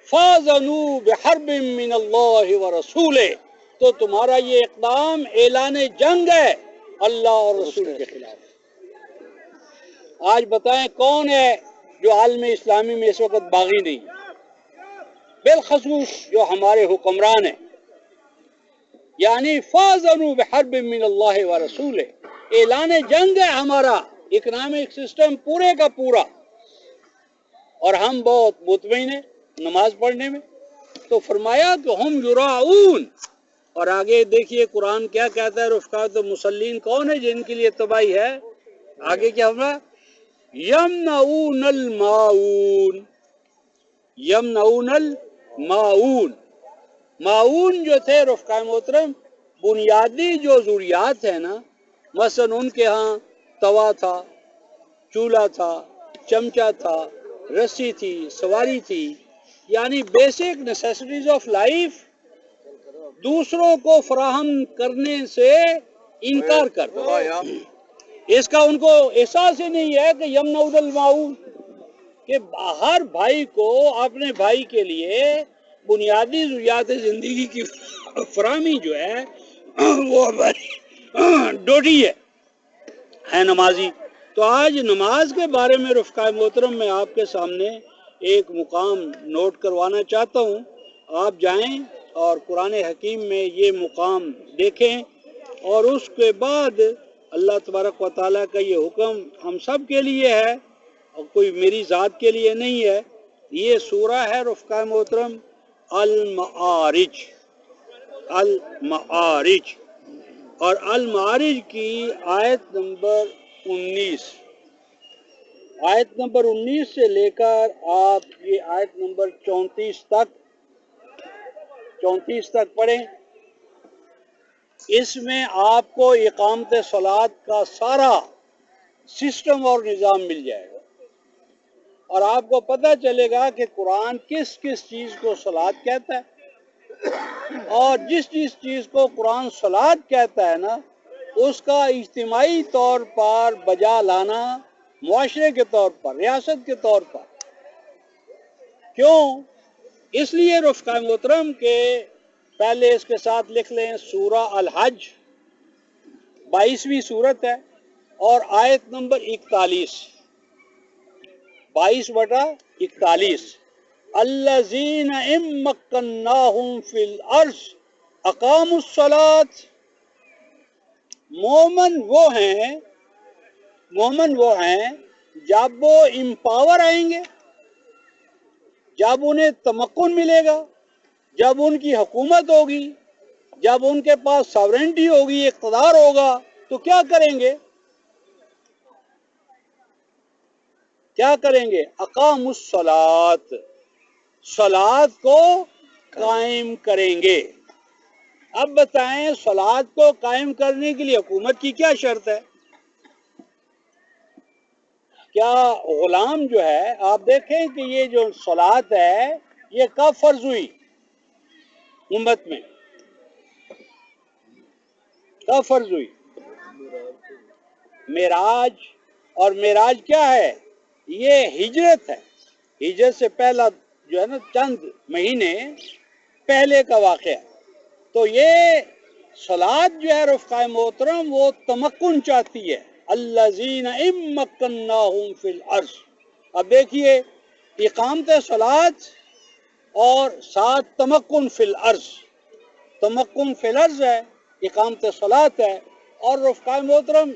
فَاذَنُوا بِحَرْبٍ مِّنَ اللَّهِ وَرَسُولِهِ، تو تمہارا یہ اقدام اعلان جنگ ہے اللہ اور رسول کے خلاف. آج بتائیں کون ہے جو عالم اسلامی میں اس وقت باغی نہیں؟ بالخصوص جو ہمارے حکمران ہیں، یعنی فاذنوا بحرب من اللہ و رسول، اعلان جنگ ہے ہمارا اکنامک سسٹم پورے کا پورا، اور ہم بہت مطمئن ہیں نماز پڑھنے میں۔ تو فرمایا کہ ہم یراؤن، اور آگے دیکھیے قرآن کیا کہتا ہے رفقا، تو مسلین کون ہے جن کے لیے تباہی ہے؟ آگے کیا ہوا؟ یمنعون الماعون، یمنعون الماعون، معاون جو تھے رفقا محترم بنیادی جو ضروریات ہیں نا، مثلا ان کے ہاں توا تھا، چولہا تھا، چمچہ تھا، رسی تھی، سواری تھی، یعنی بیسک نیسیسٹیز آف لائف دوسروں کو فراہم کرنے سے انکار کر دو۔ اس کا ان کو احساس ہی نہیں ہے کہ یمنعون الماعون، کہ ہر بھائی کو اپنے بھائی کے لیے بنیادی ضروریات زندگی کی فراہمی جو ہے وہ ہماری ڈیوٹی ہے نمازی۔ تو آج نماز کے بارے میں رفقائے محترم میں آپ کے سامنے ایک مقام نوٹ کروانا چاہتا ہوں، آپ جائیں اور قرآن حکیم میں یہ مقام دیکھیں، اور اس کے بعد اللہ تبارک و تعالیٰ کا یہ حکم ہم سب کے لیے ہے اور کوئی میری ذات کے لیے نہیں ہے۔ یہ سورہ ہے رفقائے محترم المعارج، المعارج، اور المعارج کی آیت نمبر 19، آیت نمبر 19 سے لے کر آپ یہ آیت نمبر 34 تک پڑھیں۔ اس میں آپ کو اقامت صلاۃ کا سارا سسٹم اور نظام مل جائے گا، اور آپ کو پتہ چلے گا کہ قرآن کس کس چیز کو صلاۃ کہتا ہے، اور جس چیز کو قرآن صلاۃ کہتا ہے نا، اس کا اجتماعی طور پر بجا لانا، معاشرے کے طور پر، ریاست کے طور پر۔ کیوں؟ اس لیے رفقا محترم کہ پہلے اس کے ساتھ لکھ لیں سورہ الحج 22ویں سورت ہے، اور آیت نمبر 41، 22/41، الذین ان مکناہم فی الارض اقاموا الصلاۃ، مومن وہ ہیں جب وہ امپاور آئیں گے، جب انہیں تمکن ملے گا، جب ان کی حکومت ہوگی، جب ان کے پاس ساورنٹی ہوگی، اقتدار ہوگا، تو کیا کریں گے؟ کیا کریں گے؟ اقاموا الصلاۃ، صلاۃ کو قائم کریں گے۔ اب بتائیں صلاۃ کو قائم کرنے کے لیے حکومت کی کیا شرط ہے؟ کیا غلام جو ہے، آپ دیکھیں کہ یہ جو صلاۃ ہے یہ کب فرض ہوئی امت میں؟ کب فرض ہوئی؟ معراج، اور معراج کیا ہے؟ یہ ہجرت ہے، ہجرت سے پہلا جو ہے نا چند مہینے پہلے کا واقعہ۔ تو یہ صلاۃ جو ہے رفقائے محترم وہ تمکن چاہتی ہے، الذین ان مکناہم فی الارض۔ اب دیکھیے اقامت صلاۃ اور ساتھ تمکن فی الارض، تمکن فی الارض ہے، اقامت صلاۃ ہے۔ اور رفقائے محترم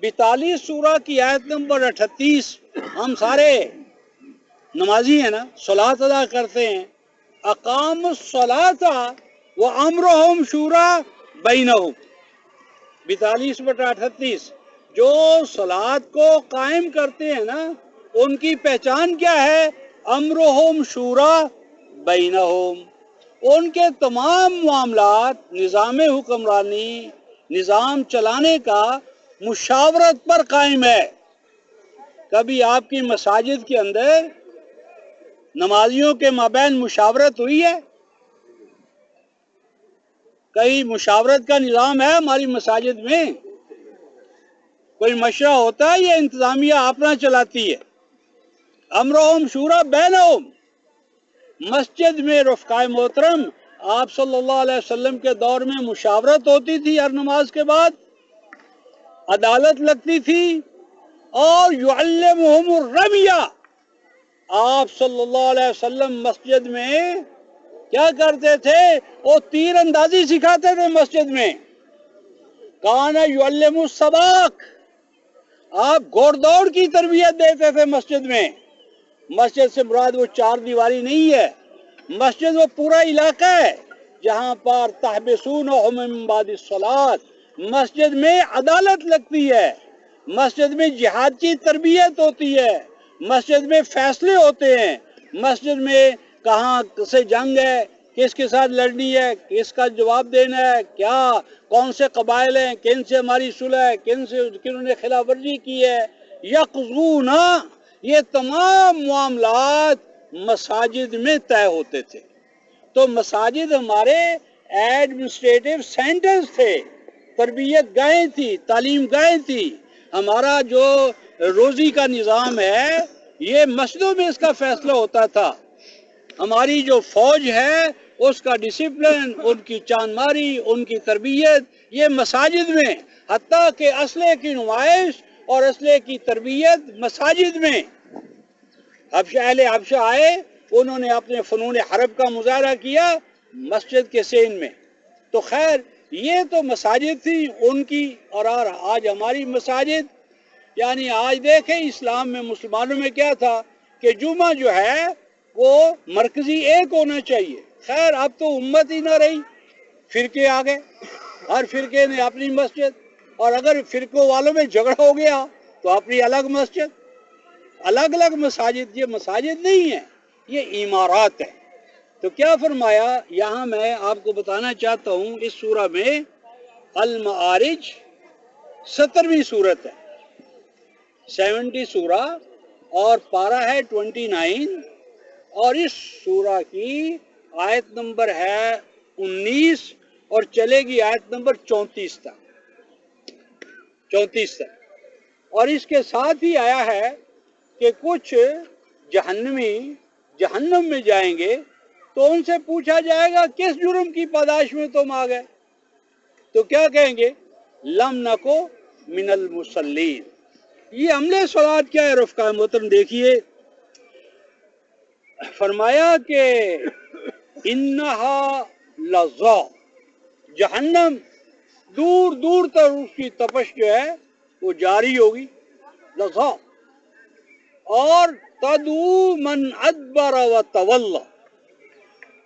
42 سورہ کی آیت نمبر 38، ہم سارے نمازی ہیں نا، صلاۃ ادا کرتے ہیں، اقام الصلاۃ وامرہم شوری بینہم، 42/38، جو صلاۃ کو قائم کرتے ہیں نا ان کی پہچان کیا ہے؟ امرہم شوری بینہم، ان کے تمام معاملات، نظام حکمرانی، نظام چلانے کا مشاورت پر قائم ہے۔ کبھی آپ کی مساجد کے اندر نمازیوں کے مابین مشاورت ہوئی ہے؟ کئی مشاورت کا نظام ہے ہماری مساجد میں؟ کوئی مشورہ ہوتا ہے یا انتظامیہ اپنا چلاتی ہے؟ امرہم شوری بینہم، مسجد میں رفقائے محترم آپ صلی اللہ علیہ وسلم کے دور میں مشاورت ہوتی تھی ہر نماز کے بعد، عدالت لگتی تھی، اور یعلمہم الرمیہ، آپ صلی اللہ علیہ وسلم مسجد میں کیا کرتے تھے؟ وہ تیر اندازی سکھاتے تھے مسجد میں. کان یعلم السباق، آپ گھوڑ دوڑ کی تربیت دیتے تھے مسجد میں. مسجد سے مراد وہ چار دیواری نہیں ہے، مسجد وہ پورا علاقہ ہے جہاں پر تحبسونہم من بعد الصلاۃ، مسجد میں عدالت لگتی ہے، مسجد میں جہاد کی تربیت ہوتی ہے، مسجد میں فیصلے ہوتے ہیں، مسجد میں کہاں سے جنگ ہے، کس کے ساتھ لڑنی ہے، کس کا جواب دینا ہے، کیا کون سے قبائل ہیں، کن سے ہماری صلح ہے، کنہوں نے خلاف ورزی کی ہے. یقظون، یہ تمام معاملات مساجد میں طے ہوتے تھے. تو مساجد ہمارے ایڈمنسٹریٹو سینٹرز تھے، تربیت گاہیں تھی، تعلیم گاہیں تھی. ہمارا جو روزی کا نظام ہے یہ مسجدوں میں اس کا فیصلہ ہوتا تھا. ہماری جو فوج ہے اس کا ڈسپلن، ان کی چاند ماری، ان کی تربیت یہ مساجد میں، حتیٰ کہ اسلحے کی نمائش اور اسلحے کی تربیت مساجد میں. اہل حبشہ آئے، انہوں نے اپنے فنون حرب کا مظاہرہ کیا مسجد کے سین میں. تو خیر یہ تو مساجد تھی ان کی. اور آج ہماری مساجد، یعنی آج دیکھیں اسلام میں مسلمانوں میں کیا تھا کہ جمعہ جو ہے وہ مرکزی ایک ہونا چاہیے. خیر اب تو امت ہی نہ رہی، فرقے آ گئے، ہر فرقے نے اپنی مسجد، اور اگر فرقوں والوں میں جھگڑا ہو گیا تو اپنی الگ مسجد، الگ الگ مساجد. یہ مساجد نہیں ہے، یہ عمارات ہے. تو کیا فرمایا یہاں میں آپ کو بتانا چاہتا ہوں، اس سورہ میں المعارج 17ویں سورت ہے، 70 سورہ اور پارہ ہے 29، اور اس سورہ کی آیت نمبر ہے 19 اور چلے گی آیت نمبر 34 تک. اور اس کے ساتھ ہی آیا ہے کہ کچھ جہنمی جہنم میں جائیں گے تو ان سے پوچھا جائے گا کس جرم کی پاداش میں تم آ گئے؟ تو کیا کہیں گے؟ لم نکو من المصلین. یہ عملے صلات کیا ہے رفقا محترم؟ دیکھیے فرمایا کہ انہا لظا، جہنم دور دور تک اس کی تپش جو ہے وہ جاری ہوگی، لظا. اور تدعو من ادبر و تولا،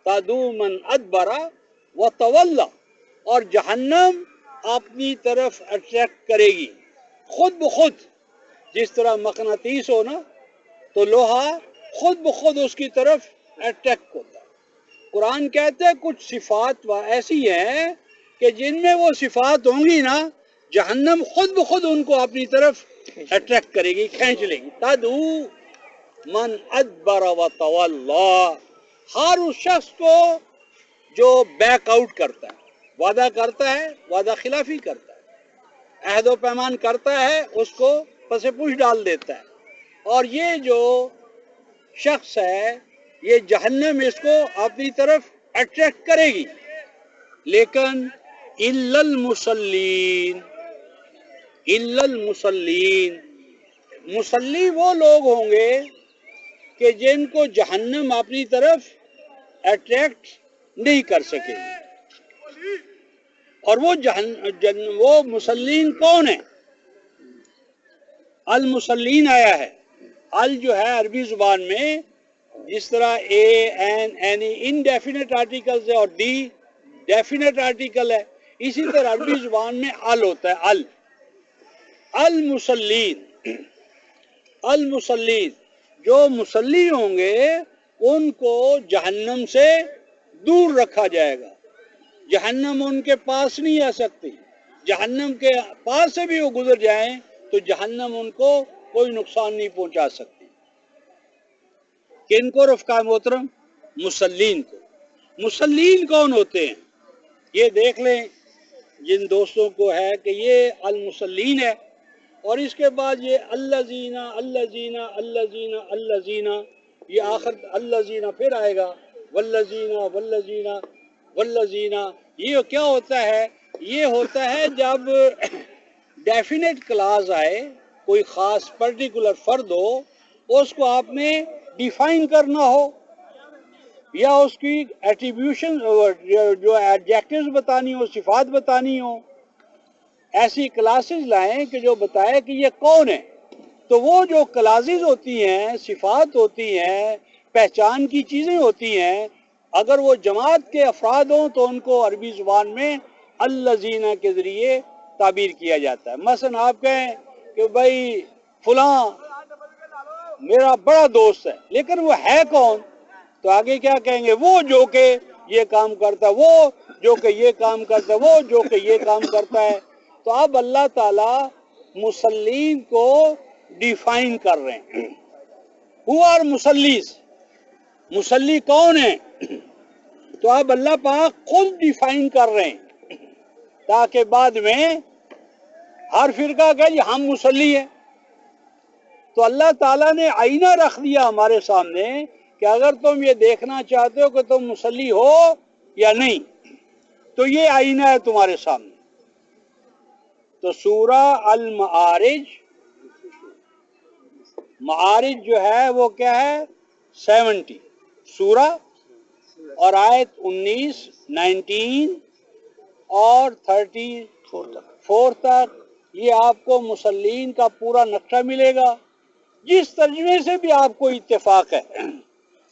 تدعو من ادبر و تولا، اور جہنم اپنی طرف اٹریکٹ کرے گی خود بخود. جس طرح مقناطیس ہو نا تو لوہا خود بخود اس کی طرف اٹریکٹ ہوتا ہے. قرآن کہتے ہیں کچھ صفات ایسی ہیں کہ جن میں وہ صفات ہوں گی نا جہنم خود بخود ان کو اپنی طرف اٹریکٹ کرے گی، کھینچ لے گی. تدعو من ادبر و تولا، ہر اس شخص کو جو بیک آؤٹ کرتا ہے، وعدہ کرتا ہے، وعدہ خلافی کرتا ہے، عہد و پیمان کرتا ہے، اس کو پس پوچھ ڈال دیتا ہے. اور یہ جو شخص ہے یہ جہنم اس کو اپنی طرف اٹریکٹ کرے گی. لیکن الا المصلین، الا المصلین، مصلی وہ لوگ ہوں گے کہ جن کو جہنم اپنی طرف اٹریکٹ نہیں کر سکے گی. اور وہ مصلین کون ہیں؟ المصلین آیا ہے. ال جو ہے عربی زبان میں جس طرح اے این اینی انڈیفینٹ آرٹیکلز ہے اور ڈی ڈیفینٹ آرٹیکل ہے، اسی طرح عربی زبان میں ال ہوتا ہے. ال المصلین، المصلین جو مصلی ہوں گے ان کو جہنم سے دور رکھا جائے گا. جہنم ان کے پاس نہیں آ سکتی. جہنم کے پاس سے بھی وہ گزر جائیں تو جہنم ان کو کوئی نقصان نہیں پہنچا سکتی. کن کو رفقا محترم؟ مصلین کو. مصلین کون ہوتے ہیں؟ یہ دیکھ لیں جن دوستوں کو ہے کہ یہ المصلین ہے، اور اس کے بعد یہ الذین الذین الذین الذین، یہ آخر الذین پھر آئے گا، والذین والذین والذین. یہ کیا ہوتا ہے؟ یہ ہوتا ہے جب ڈیفینٹ کلاز آئے، کوئی خاص پرٹیکولر فرد ہو، اس کو آپ نے ڈیفائن کرنا ہو یا اس کی ایٹریبیوشن جو ایڈجیکٹیوز بتانی ہو، صفات بتانی ہو، ایسی کلاسز لائیں کہ جو بتائے کہ یہ کون ہے. تو وہ جو کلاسز ہوتی ہیں، صفات ہوتی ہیں، پہچان کی چیزیں ہوتی ہیں، اگر وہ جماعت کے افراد ہوں تو ان کو عربی زبان میں الذین کے ذریعے تعبیر کیا جاتا ہے. مثلا آپ کہیں کہ بھائی فلاں میرا بڑا دوست ہے، لیکن وہ ہے کون؟ تو آگے کیا کہیں گے؟ وہ جو کہ یہ کام کرتا ہے، وہ جو کہ یہ کام کرتا ہے، وہ جو کہ یہ کام کرتا ہے. تو اب اللہ تعالی مسلین کو ڈیفائن کر رہے ہیں. ہو آر مسلیس، مسلی کون ہے؟ تو اب اللہ پاک خود ڈیفائن کر رہے ہیں تاکہ بعد میں ہر فرقہ کہے جی ہم مسلی ہیں. تو اللہ تعالیٰ نے آئینہ رکھ دیا ہمارے سامنے کہ اگر تم یہ دیکھنا چاہتے ہو کہ تم مسلی ہو یا نہیں تو یہ آئینہ ہے تمہارے سامنے. تو سورہ المعارج، معارج جو ہے وہ کیا ہے؟ 70 سورہ، اور آیت 19، 19 اور 34 تک یہ آپ کو مسلین کا پورا نقشہ ملے گا. جس ترجمے سے بھی آپ کو اتفاق ہے،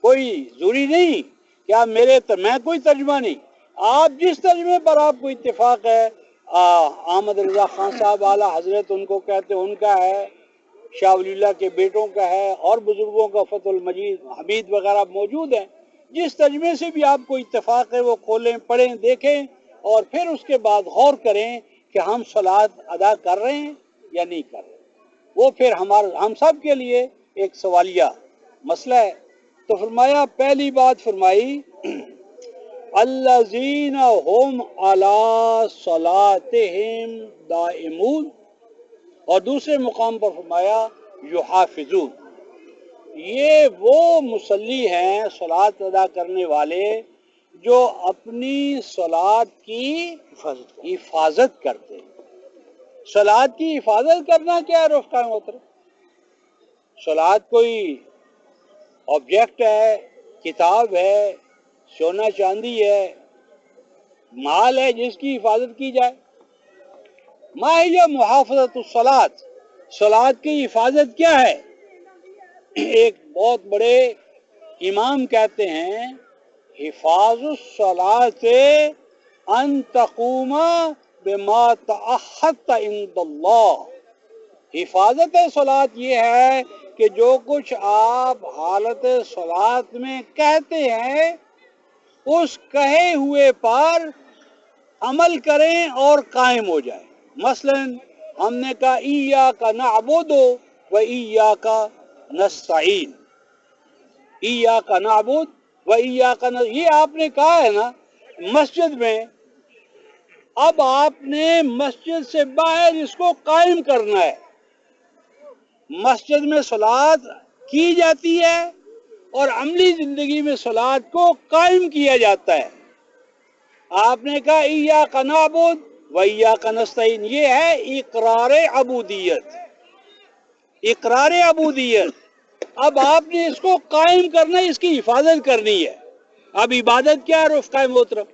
کوئی ضروری نہیں کہ آپ میں کوئی ترجمہ نہیں، آپ جس ترجمے پر آپ کو اتفاق ہے. احمد رضا خان صاحب اعلیٰ حضرت ان کو کہتے ہیں، ان کا ہے، شاہ ولی اللہ کے بیٹوں کا ہے، اور بزرگوں کا فتح المجید حمید وغیرہ موجود ہیں. جس ترجمے سے بھی آپ کو اتفاق ہے وہ کھولیں، پڑھیں، دیکھیں، اور پھر اس کے بعد غور کریں کہ ہم صلاۃ ادا کر رہے ہیں یا نہیں کر رہے. وہ پھر ہم سب کے لیے ایک سوالیہ مسئلہ ہے. تو فرمایا، پہلی بات فرمائی الذین هم علی صلاتہم دائمون، اور دوسرے مقام پر فرمایا یحافظون. یہ وہ مصلی ہیں، صلاۃ ادا کرنے والے، جو اپنی صلاۃ کی حفاظت کرتے ہیں. صلاۃ کی حفاظت کرنا کیا ہے رفقا محترم؟ صلاۃ کوئی آبجیکٹ ہے، کتاب ہے، سونا چاندی ہے، مال ہے جس کی حفاظت کی جائے؟ ما ہی محافظت الصلاۃ، صلاۃ کی حفاظت کیا ہے؟ ایک بہت بڑے امام کہتے ہیں، حفاظ الصلاۃ ان تقوم بما تعہدت عند اللہ. حفاظت صلاۃ یہ ہے کہ جو کچھ آپ حالت صلاۃ میں کہتے ہیں اس کہے ہوئے پر عمل کریں اور قائم ہو جائیں. مثلا ہم نے کہا ایاک نعبد و ایاک نستعین، ایاک نعبد و ایاک نستعین، یہ آپ نے کہا ہے نا مسجد میں. اب آپ نے مسجد سے باہر اس کو قائم کرنا ہے. مسجد میں صلاۃ کی جاتی ہے اور عملی زندگی میں صلاۃ کو قائم کیا جاتا ہے. آپ نے کہا ایاک نعبد و ایاک نستعین، یہ ہے اقرار عبودیت، اقرار عبودیت. اب آپ نے اس کو قائم کرنا ہے، اس کی حفاظت کرنی ہے. اب عبادت کیا ہے رفقا محترم؟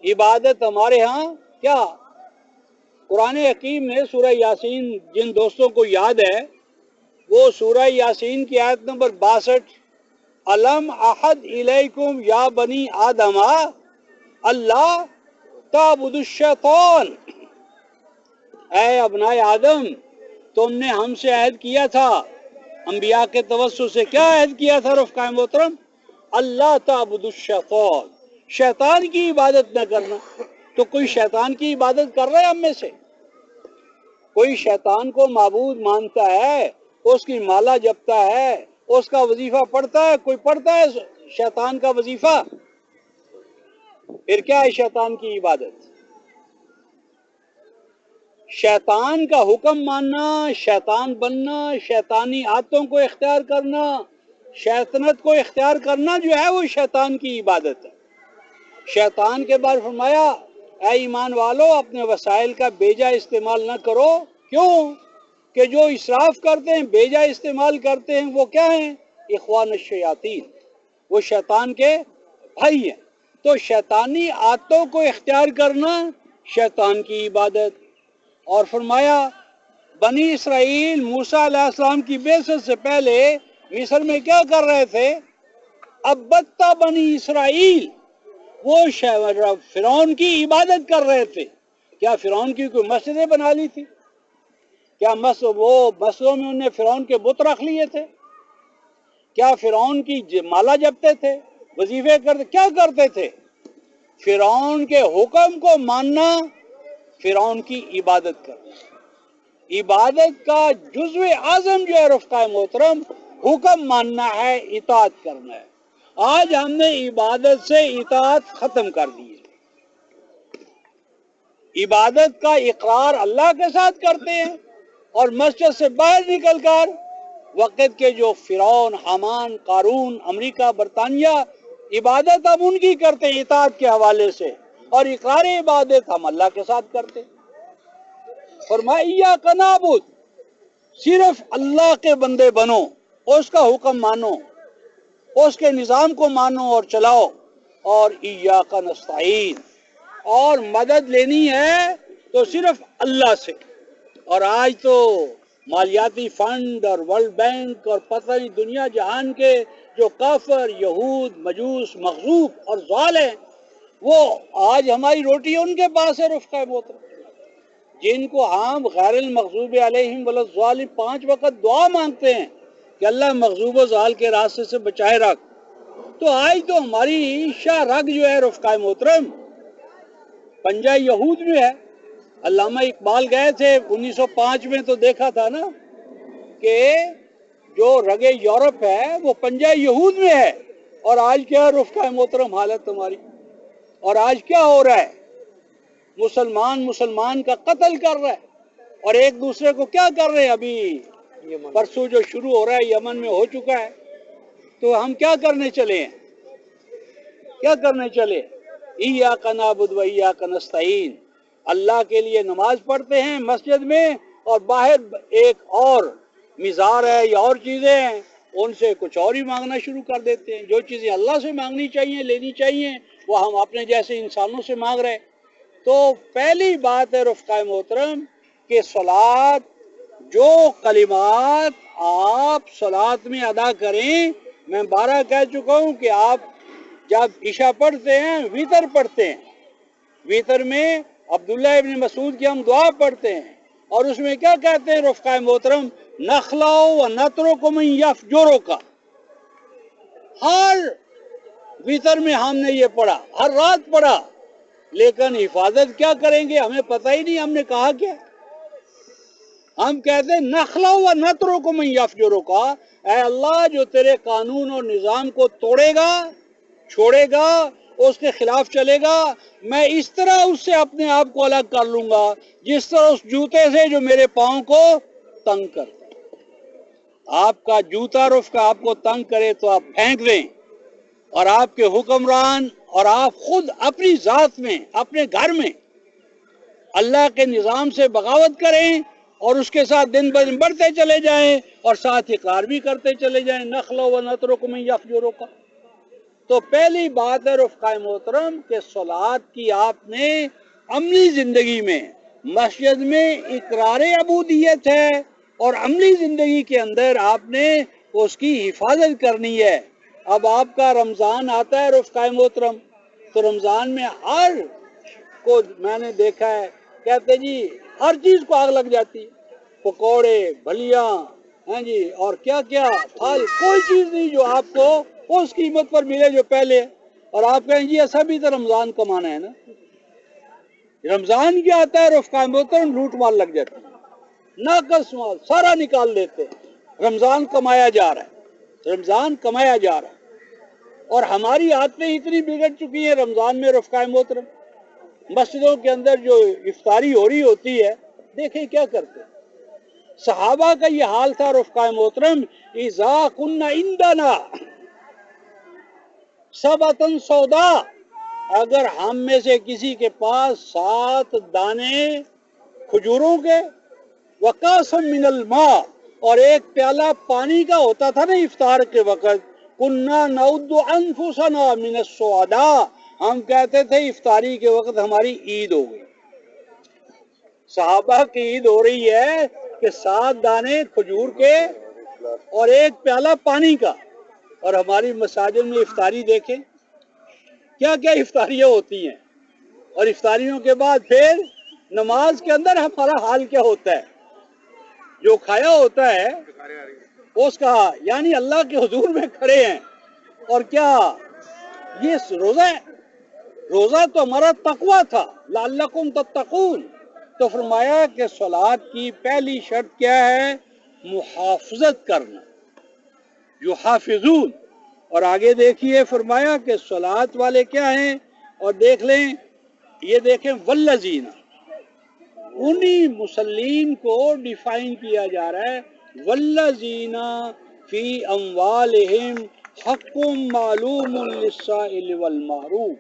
عبادت ہمارے ہاں کیا؟ قرآن حکیم نے سورہ یاسین، جن دوستوں کو یاد ہے وہ سورہ یاسین کی آیت نمبر 62، الم احد الیکم یا بنی آدم اللہ تعبدوا الشیطان، اے ابنائے آدم تم نے ہم سے عہد کیا تھا، انبیاء کے توسط سے کیا عہد کیا تھا رفقا محترم؟ اللہ تعبدوا الشیطان، شیطان کی عبادت نہ کرنا. تو کوئی شیطان کی عبادت کر رہا ہے ہم میں سے؟ کوئی شیطان کو معبود مانتا ہے، اس کی مالا جپتا ہے، اس کا وظیفہ پڑھتا ہے؟ کوئی پڑھتا ہے شیطان کا وظیفہ؟ پھر کیا ہے شیطان کی عبادت؟ شیطان کا حکم ماننا، شیطان بننا، شیطانی عادتوں کو اختیار کرنا، شیطنت کو اختیار کرنا جو ہے وہ شیطان کی عبادت ہے. شیطان کے بعد فرمایا اے ایمان والو اپنے وسائل کا بیجا استعمال نہ کرو. کیوں؟ کہ جو اسراف کرتے ہیں، بیجا استعمال کرتے ہیں، وہ کیا ہیں؟ اخوان الشیاطین، وہ شیطان کے بھائی ہیں. تو شیطانی عادتوں کو اختیار کرنا شیطان کی عبادت. اور فرمایا بنی اسرائیل موسیٰ علیہ السلام کی بعثت سے پہلے مصر میں کیا کر رہے تھے؟ ابتہ بنی اسرائیل، وہ فرعون کی عبادت کر رہے تھے. کیا فرعون کی کوئی مسجدیں بنا لی تھی؟ کیا وہ مسجدوں میں انہوں نے فرعون کے بت رکھ لیے تھے؟ کیا فرعون کی مالا جپتے تھے، وظیفے کرتے؟ کیا کرتے تھے؟ فرعون کے حکم کو ماننا، فرعون کی عبادت کرنا. عبادت کا جزو اعظم جو ہے رفقائے محترم، حکم ماننا ہے، اطاعت کرنا ہے. آج ہم نے عبادت سے اطاعت ختم کر دی ہے. عبادت کا اقرار اللہ کے ساتھ کرتے ہیں اور مسجد سے باہر نکل کر وقت کے جو فرعون، حامان، قارون، امریکہ، برطانیہ، عبادت ہم ان کی کرتے ہیں اطاعت کے حوالے سے، اور اقرار عبادت ہم اللہ کے ساتھ کرتے. فرمایا ایاک نعبد، صرف اللہ کے بندے بنو، اس کا حکم مانو، اس کے نظام کو مانو اور چلاؤ. اور ایاک نستعین، اور مدد لینی ہے تو صرف اللہ سے. اور آج تو مالیاتی فنڈ اور ورلڈ بینک اور پتہ نہیں دنیا جہان کے جو کافر، یہود، مجوس، مغزوب اور ضال ہیں، وہ آج ہماری روٹی ان کے پاس ہے رفقائے محترم. جن کو ہم غیر المغضوب علیہم ولا الضالین 5 وقت دعا مانگتے ہیں کہ اللہ مغضوب و ضال کے راستے سے بچائے رکھ، تو آج تو ہماری شاہ رگ جو ہے رفقائے محترم پنجہ یہود میں ہے. علامہ اقبال گئے تھے 1905 میں تو دیکھا تھا نا کہ جو رگ یورپ ہے وہ پنجہ یہود میں ہے. اور آج کیا رفقائے محترم حالت ہماری؟ اور آج کیا ہو رہا ہے؟ مسلمان کا قتل کر رہا ہے، اور ایک دوسرے کو کیا کر رہے ہیں؟ ابھی پرسوں جو شروع ہو رہا ہے یمن میں ہو چکا ہے. تو ہم کیا کرنے چلے ہیں؟ کیا کرنے چلے؟ ایاک نعبد و ایاک نستعین. اللہ کے لیے نماز پڑھتے ہیں مسجد میں، اور باہر ایک اور مزار ہے یا اور چیزیں ہیں، ان سے کچھ اور ہی مانگنا شروع کر دیتے ہیں. جو چیزیں اللہ سے مانگنی چاہیے، لینی چاہیے، وہ ہم اپنے جیسے انسانوں سے مانگ رہے ہیں. تو پہلی بات ہے رفقائے محترم کہ صلاۃ، جو کلمات آپ صلاۃ میں ادا کریں، میں 12 کہہ چکا ہوں کہ آپ جب عشاء پڑھتے ہیں ویتر پڑھتے ہیں، ویتر میں عبداللہ ابن مسعود کی ہم دعا پڑھتے ہیں، اور اس میں کیا کہتے ہیں رفقائے محترم؟ نخلع و نترک من یفجرک. ہر ویتر میں ہم نے یہ پڑھا، ہر رات پڑھا، لیکن حفاظت کیا کریں گے؟ ہمیں پتہ ہی نہیں ہم نے کہا کیا. ہم کہتے ہیں نخلع و نترک من یفجرک، اے اللہ جو تیرے قانون اور نظام کو توڑے گا، چھوڑے گا، اس کے خلاف چلے گا، میں اس طرح اس سے اپنے آپ کو الگ کر لوں گا جس طرح اس جوتے سے جو میرے پاؤں کو تنگ کرتا ہے. آپ کا جوتا رفقا آپ کو تنگ کرے تو آپ پھینک دیں، اور آپ کے حکمران اور آپ خود اپنی ذات میں، اپنے گھر میں اللہ کے نظام سے بغاوت کریں اور اس کے ساتھ دن بدن بڑھتے چلے جائیں اور ساتھ اقرار بھی کرتے چلے جائیں نخلع و نترک من یفجرک. تو پہلی بات ہے رفقائے محترم کہ صلاۃ کی آپ نے عملی زندگی میں، مسجد میں اقرار عبودیت ہے، اور عملی زندگی کے اندر آپ نے اس کی حفاظت کرنی ہے. اب آپ کا رمضان آتا ہے رفقائے محترم، تو رمضان میں ہر کو میں نے دیکھا ہے کہتے جی ہر چیز کو آگ لگ جاتی ہے، پکوڑے، بھلیاں، ہاں جی، اور کیا کیا پھل، کوئی چیز نہیں جو آپ کو اس قیمت پر ملے جو پہلے. اور آپ کہیں جی ایسا بھی تو رمضان کمانا ہے نا. رمضان کیا آتا ہے رفقائے محترم؟ لوٹ مال لگ جاتی ہے، ناقص مال سارا نکال دیتے ہیں. رمضان کمایا جا رہا ہے، رمضان کمایا جا رہا ہے. اور ہماری عادتیں اتنی بگڑ چکی ہیں رمضان میں رفقائے محترم، مسجدوں کے اندر جو افطاری ہو رہی ہوتی ہے، دیکھیں کیا کرتے ہیں. صحابہ کا یہ حال تھا رفقائے محترم، اذا کنا عندنا سبتن سودا، اگر ہم میں سے کسی کے پاس 7 دانے کھجوروں کے، وقاسم من الماء، اور ایک پیالہ پانی کا ہوتا تھا نا افطار کے وقت، کننا نعد انفسنا من السعداء، ہم کہتے تھے افطاری کے وقت ہماری عید ہو گئی۔ صحابہ کی عید ہو رہی ہے کہ 7 دانے کھجور کے اور ایک پیالہ پانی کا، اور ہماری مساجد میں افطاری دیکھیں کیا کیا افطاریاں ہوتی ہیں، اور افطاریوں کے بعد پھر نماز کے اندر ہمارا حال کیا ہوتا ہے، جو کھایا ہوتا ہے اس کا، یعنی اللہ کے حضور میں کھڑے ہیں، اور کیا یہ روزہ ہے؟ روزہ تو ہمارا تقویٰ تھا، لعلکم تتقون، تو فرمایا کہ صلاۃ کی پہلی شرط کیا ہے؟ محافظت کرنا، یحافظون، اور آگے دیکھیے فرمایا کہ صلاۃ والے کیا ہیں، اور دیکھ لیں، یہ دیکھیں والذین، انہی مسلین کو ڈیفائن کیا جا رہا ہے، والذین فی اموالہم حق معلوم للسائل والمحروم،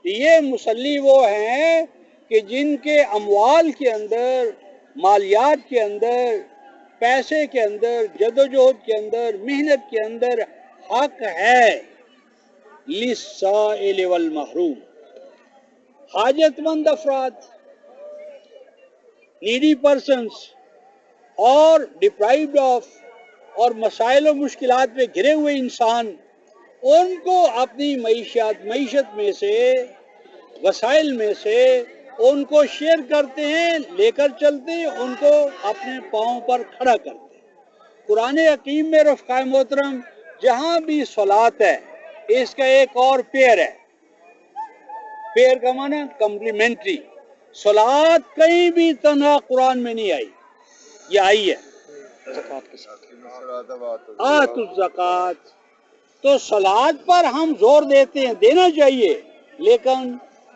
یہ مصلی وہ ہیں کہ جن کے اموال کے اندر، مالیات کے اندر، پیسے کے اندر، جدوجہد کے اندر، محنت کے اندر حق ہے، للسائل والمحروم، حاجت مند افراد، نیڈی پرسنس، اور ڈپرائیوڈ آف، اور مسائل و مشکلات میں گھرے ہوئے انسان، ان کو اپنی معیشت میں سے، وسائل میں سے ان کو شیئر کرتے ہیں، لے کر چلتے ہیں، ان کو اپنے پاؤں پر کھڑا کرتے ہیں۔ قرآن حکیم میں رفقائے محترم جہاں بھی صلاۃ ہے، اس کا ایک اور پیئر ہے، پیئر کا معنی کمپلیمنٹری، صلاۃ کہیں بھی تنہا قرآن میں نہیں آئی، یہ آئی ہے زکوٰۃ کے ساتھ۔ آت الزکوٰۃ، تو صلاۃ پر ہم زور دیتے ہیں، دینا چاہیے، لیکن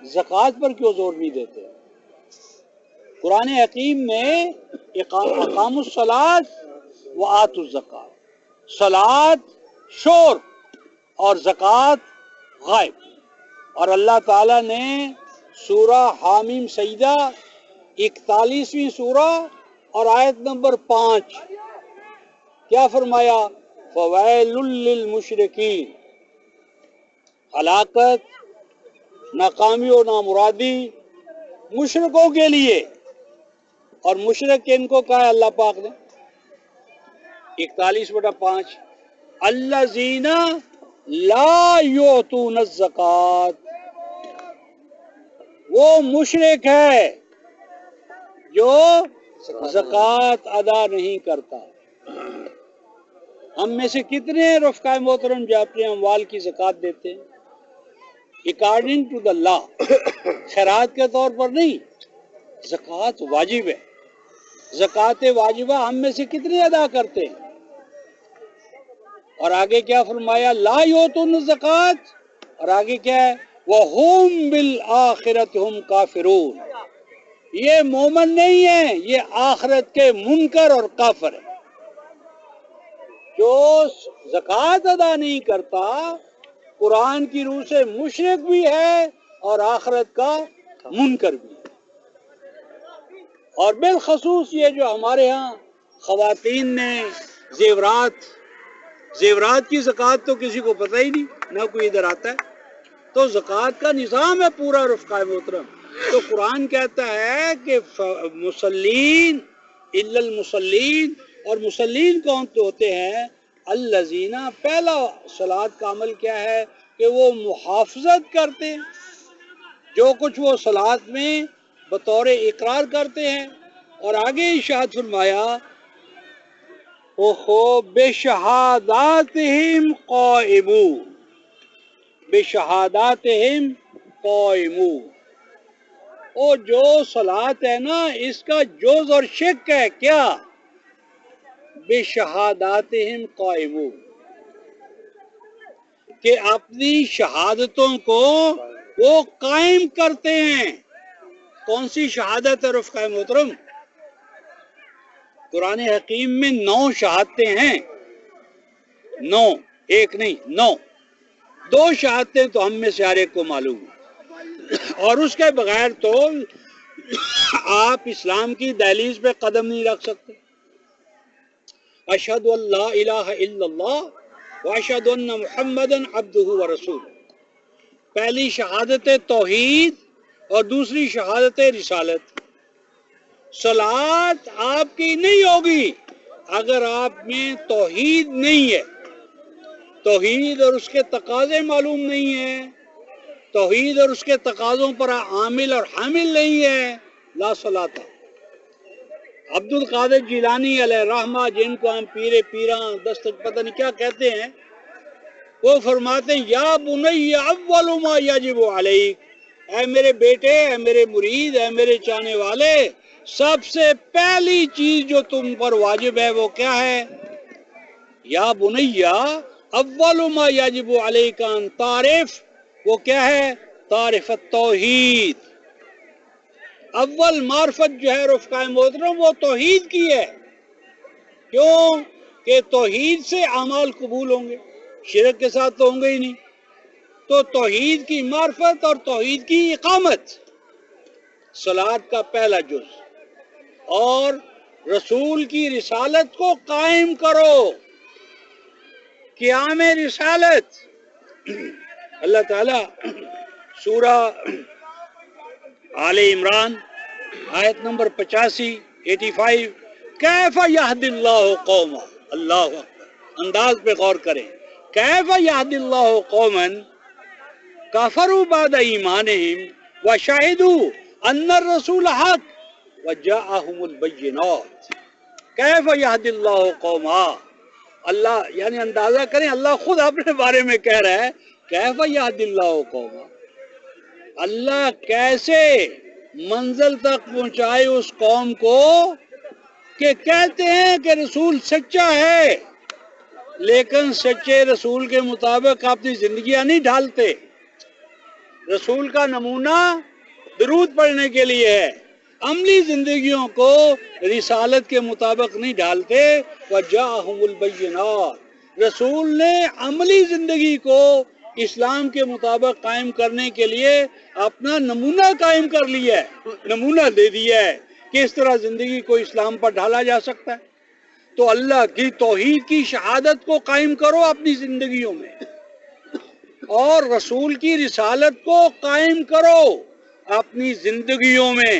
زکوٰۃ پر کیوں زور نہیں دیتے؟ قرآن حکیم میں اقام الصلاۃ و آت الزکوٰۃ، صلاۃ شور اور زکوٰۃ غائب، اور اللہ تعالیٰ نے سورہ حامیم سجدہ 41ویں سورہ اور آیت نمبر 5 کیا فرمایا؟ فویل للمشرکین، ہلاکت، ناکامی و نامرادی مشرکوں کے لیے، اور مشرک ان کو کہا ہے اللہ پاک نے 41/5 الذین لا یؤتون الزکوٰۃ، وہ مشرک ہے جو زکوٰۃ ادا نہیں کرتا۔ ہم میں سے کتنے رفقائے محترم جو اپنے اموال کی زکوٰۃ دیتے ہیں اکارڈنگ ٹو دا لا، خیرات کے طور پر نہیں، زکوٰۃ واجب ہے، زکوٰۃ واجبہ ہم میں سے کتنے ادا کرتے ہیں؟ اور آگے کیا فرمایا؟ لا یؤتون الزکوٰۃ، اور آگے کیا ہے؟ وَهُمْ بِالْآخِرَةِ هُمْ کافرون، یہ مومن نہیں ہے، یہ آخرت کے منکر اور کافر ہے۔ جو زکوٰۃ ادا نہیں کرتا قرآن کی روح سے مشرک بھی ہے اور آخرت کا منکر بھی ہے۔ اور بالخصوص یہ جو ہمارے ہاں خواتین نے زیورات کی زکوٰۃ تو کسی کو پتہ ہی نہیں، نہ کوئی ادھر آتا ہے، تو زکوٰۃ کا نظام ہے پورا رفقائے محترم۔ تو قرآن کہتا ہے کہ مسلین الا المسلین، اور مسلین کون ہوتے ہیں؟ الذین، پہلا صلاۃ کا عمل کیا ہے کہ وہ محافظت کرتے ہیں، جو کچھ وہ صلاۃ میں بطور اقرار کرتے ہیں، اور آگے ارشاد فرمایا بشہاداتہم قائمون، بشہاداتہم قائمون، وہ جو صلاۃ ہے نا اس کا جوز اور شک ہے کیا؟ بشہاداتہم قائمون، کہ اپنی شہادتوں کو وہ قائم کرتے ہیں۔ کون سی شہادت ہے رفقائے محترم؟ قرآن حکیم میں 9 شہادتیں ہیں، 9، ایک نہیں 9، 2 شہادتیں تو ہم میں سے ہر ایک کو معلوم ہے، اور اس کے بغیر تو آپ اسلام کی دہلیز پہ قدم نہیں رکھ سکتے۔ اشہد ان لا الہ الا اللہ و اشہد ان محمدن عبدہ و رسول. پہلی شہادت توحید اور دوسری شہادت رسالت. صلاۃ آپ کی نہیں ہوگی اگر آپ میں توحید نہیں ہے، توحید اور اس کے تقاضے معلوم نہیں ہیں، توحید اور اس کے تقاضوں پر عامل اور حامل نہیں ہے، لا صلاۃ. عبد القادر جیلانی علیہ رحمہ، جن کو ہم پیراں دستک پتہ نہیں کیا کہتے ہیں، وہ فرماتے ہیں یا بنی اول ما یجب علیک، اے میرے بیٹے، اے میرے مرید، اے میرے چاہنے والے، سب سے پہلی چیز جو تم پر واجب ہے وہ کیا ہے؟ یا بنی اول ما یجب علیک ان تعرف، وہ کیا ہے؟ تعرف التوحید. اول معرفت جو ہے رفقائے محترم وہ توحید کی ہے. کیوں کہ توحید سے اعمال قبول ہوں گے، شرک کے ساتھ تو ہوں گے ہی نہیں. تو توحید کی معرفت اور توحید کی اقامت صلاۃ کا پہلا جز. اور رسول کی رسالت کو قائم کرو، قیام رسالت. اللہ تعالیٰ سورہ آل عمران آیت نمبر 85 کیف یہد اللہ قوما، اللہ اکبر، انداز پہ غور کریں. کیف یہد اللہ قوما کفروا بعد ایمانہم وشہدوا ان الرسول حق وجاءہم البینات. کیف یہد اللہ قوما، اللہ یعنی اندازہ کریں، اللہ خود اپنے بارے میں کہہ رہا ہے کیف یہد اللہ قوما، اللہ کیسے منزل تک پہنچائے اس قوم کو کہ کہتے ہیں کہ رسول سچا ہے لیکن سچے رسول کے مطابق اپنی زندگیاں نہیں ڈھالتے. رسول کا نمونہ درود پڑھنے کے لیے ہے، عملی زندگیوں کو رسالت کے مطابق نہیں ڈھالتے. وجاءہم البینات، رسول نے عملی زندگی کو اسلام کے مطابق قائم کرنے کے لیے اپنا نمونہ قائم کر لیا ہے، نمونہ دے دیا ہے کہ اس طرح زندگی کو اسلام پر ڈھالا جا سکتا ہے. تو اللہ کی توحید کی شہادت کو قائم کرو اپنی زندگیوں میں، اور رسول کی رسالت کو قائم کرو اپنی زندگیوں میں.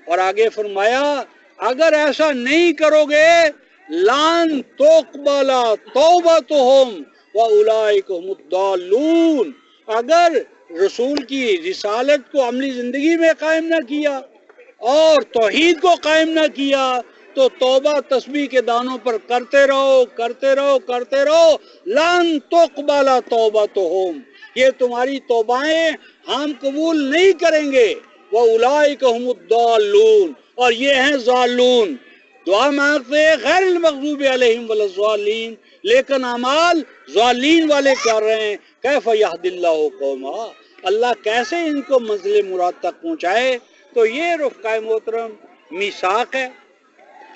اور آگے فرمایا اگر ایسا نہیں کرو گے لن تقبل توبتہم واولئک هم الضالون، اگر رسول کی رسالت کو عملی زندگی میں قائم نہ کیا اور توحید کو قائم نہ کیا تو توبہ تسبیح کے دانوں پر کرتے رہو کرتے رہو کرتے رہو، لن تقبل توبتہم، یہ تمہاری توبائیں ہم قبول نہیں کریں گے. وَأُولَئِكَ هُمُ الضَّالُّونَ، اور یہ ہیں ضالون. دعا مانگتے ہیں غیر المغضوب علیہم ولا الضالین، لیکن اعمال ضالین والے کر رہے ہیں. کیف یہد اللہ قوما، اللہ کیسے ان کو منزل مراد تک پہنچائے. تو یہ رفقائے محترم میثاق ہے،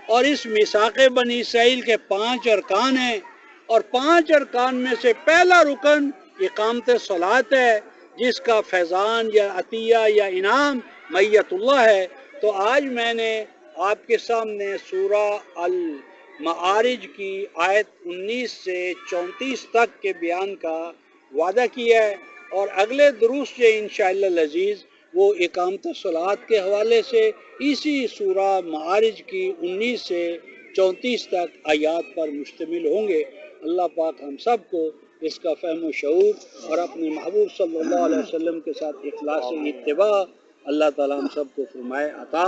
اور اس میثاق بنی اسرائیل کے 5 ارکان ہیں، اور 5 ارکان میں سے پہلا رکن اقامت صلاۃ ہے، جس کا فیضان یا عطیہ یا انعام معیت اللہ ہے. تو آج میں نے آپ کے سامنے سورہ المعارج کی آیت 19 سے 34 تک کے بیان کا وعدہ کیا ہے، اور اگلے دروس سے انشاءاللہ العزیز وہ اقامت صلاۃ کے حوالے سے اسی سورہ معارج کی 19 سے 34 تک آیات پر مشتمل ہوں گے. اللہ پاک ہم سب کو اس کا فہم و شعور اور اپنے محبوب صلی اللہ علیہ وسلم کے ساتھ اخلاص اتباع اللہ تعالیٰ ہم سب کو فرمائے عطا.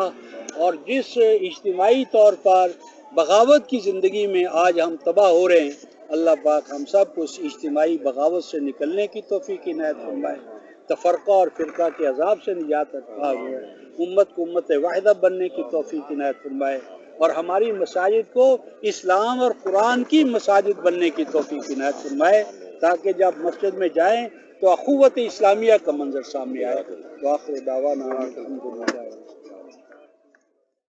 اور جس اجتماعی طور پر بغاوت کی زندگی میں آج ہم تباہ ہو رہے ہیں، اللہ پاک ہم سب کو اس اجتماعی بغاوت سے نکلنے کی توفیق عنایت فرمائے، تفرقہ اور فرقہ کے عذاب سے نجات عطا ہوئے، امت کو امت واحدہ بننے کی توفیق عنایت فرمائے، اور ہماری مساجد کو اسلام اور قرآن کی مساجد بننے کی توفیق عنایت فرمائے، تاکہ جب مسجد میں جائیں تو اخوت اسلامیہ کا منظر سامنے آئے. وآخر دعوانا الحمدللہ.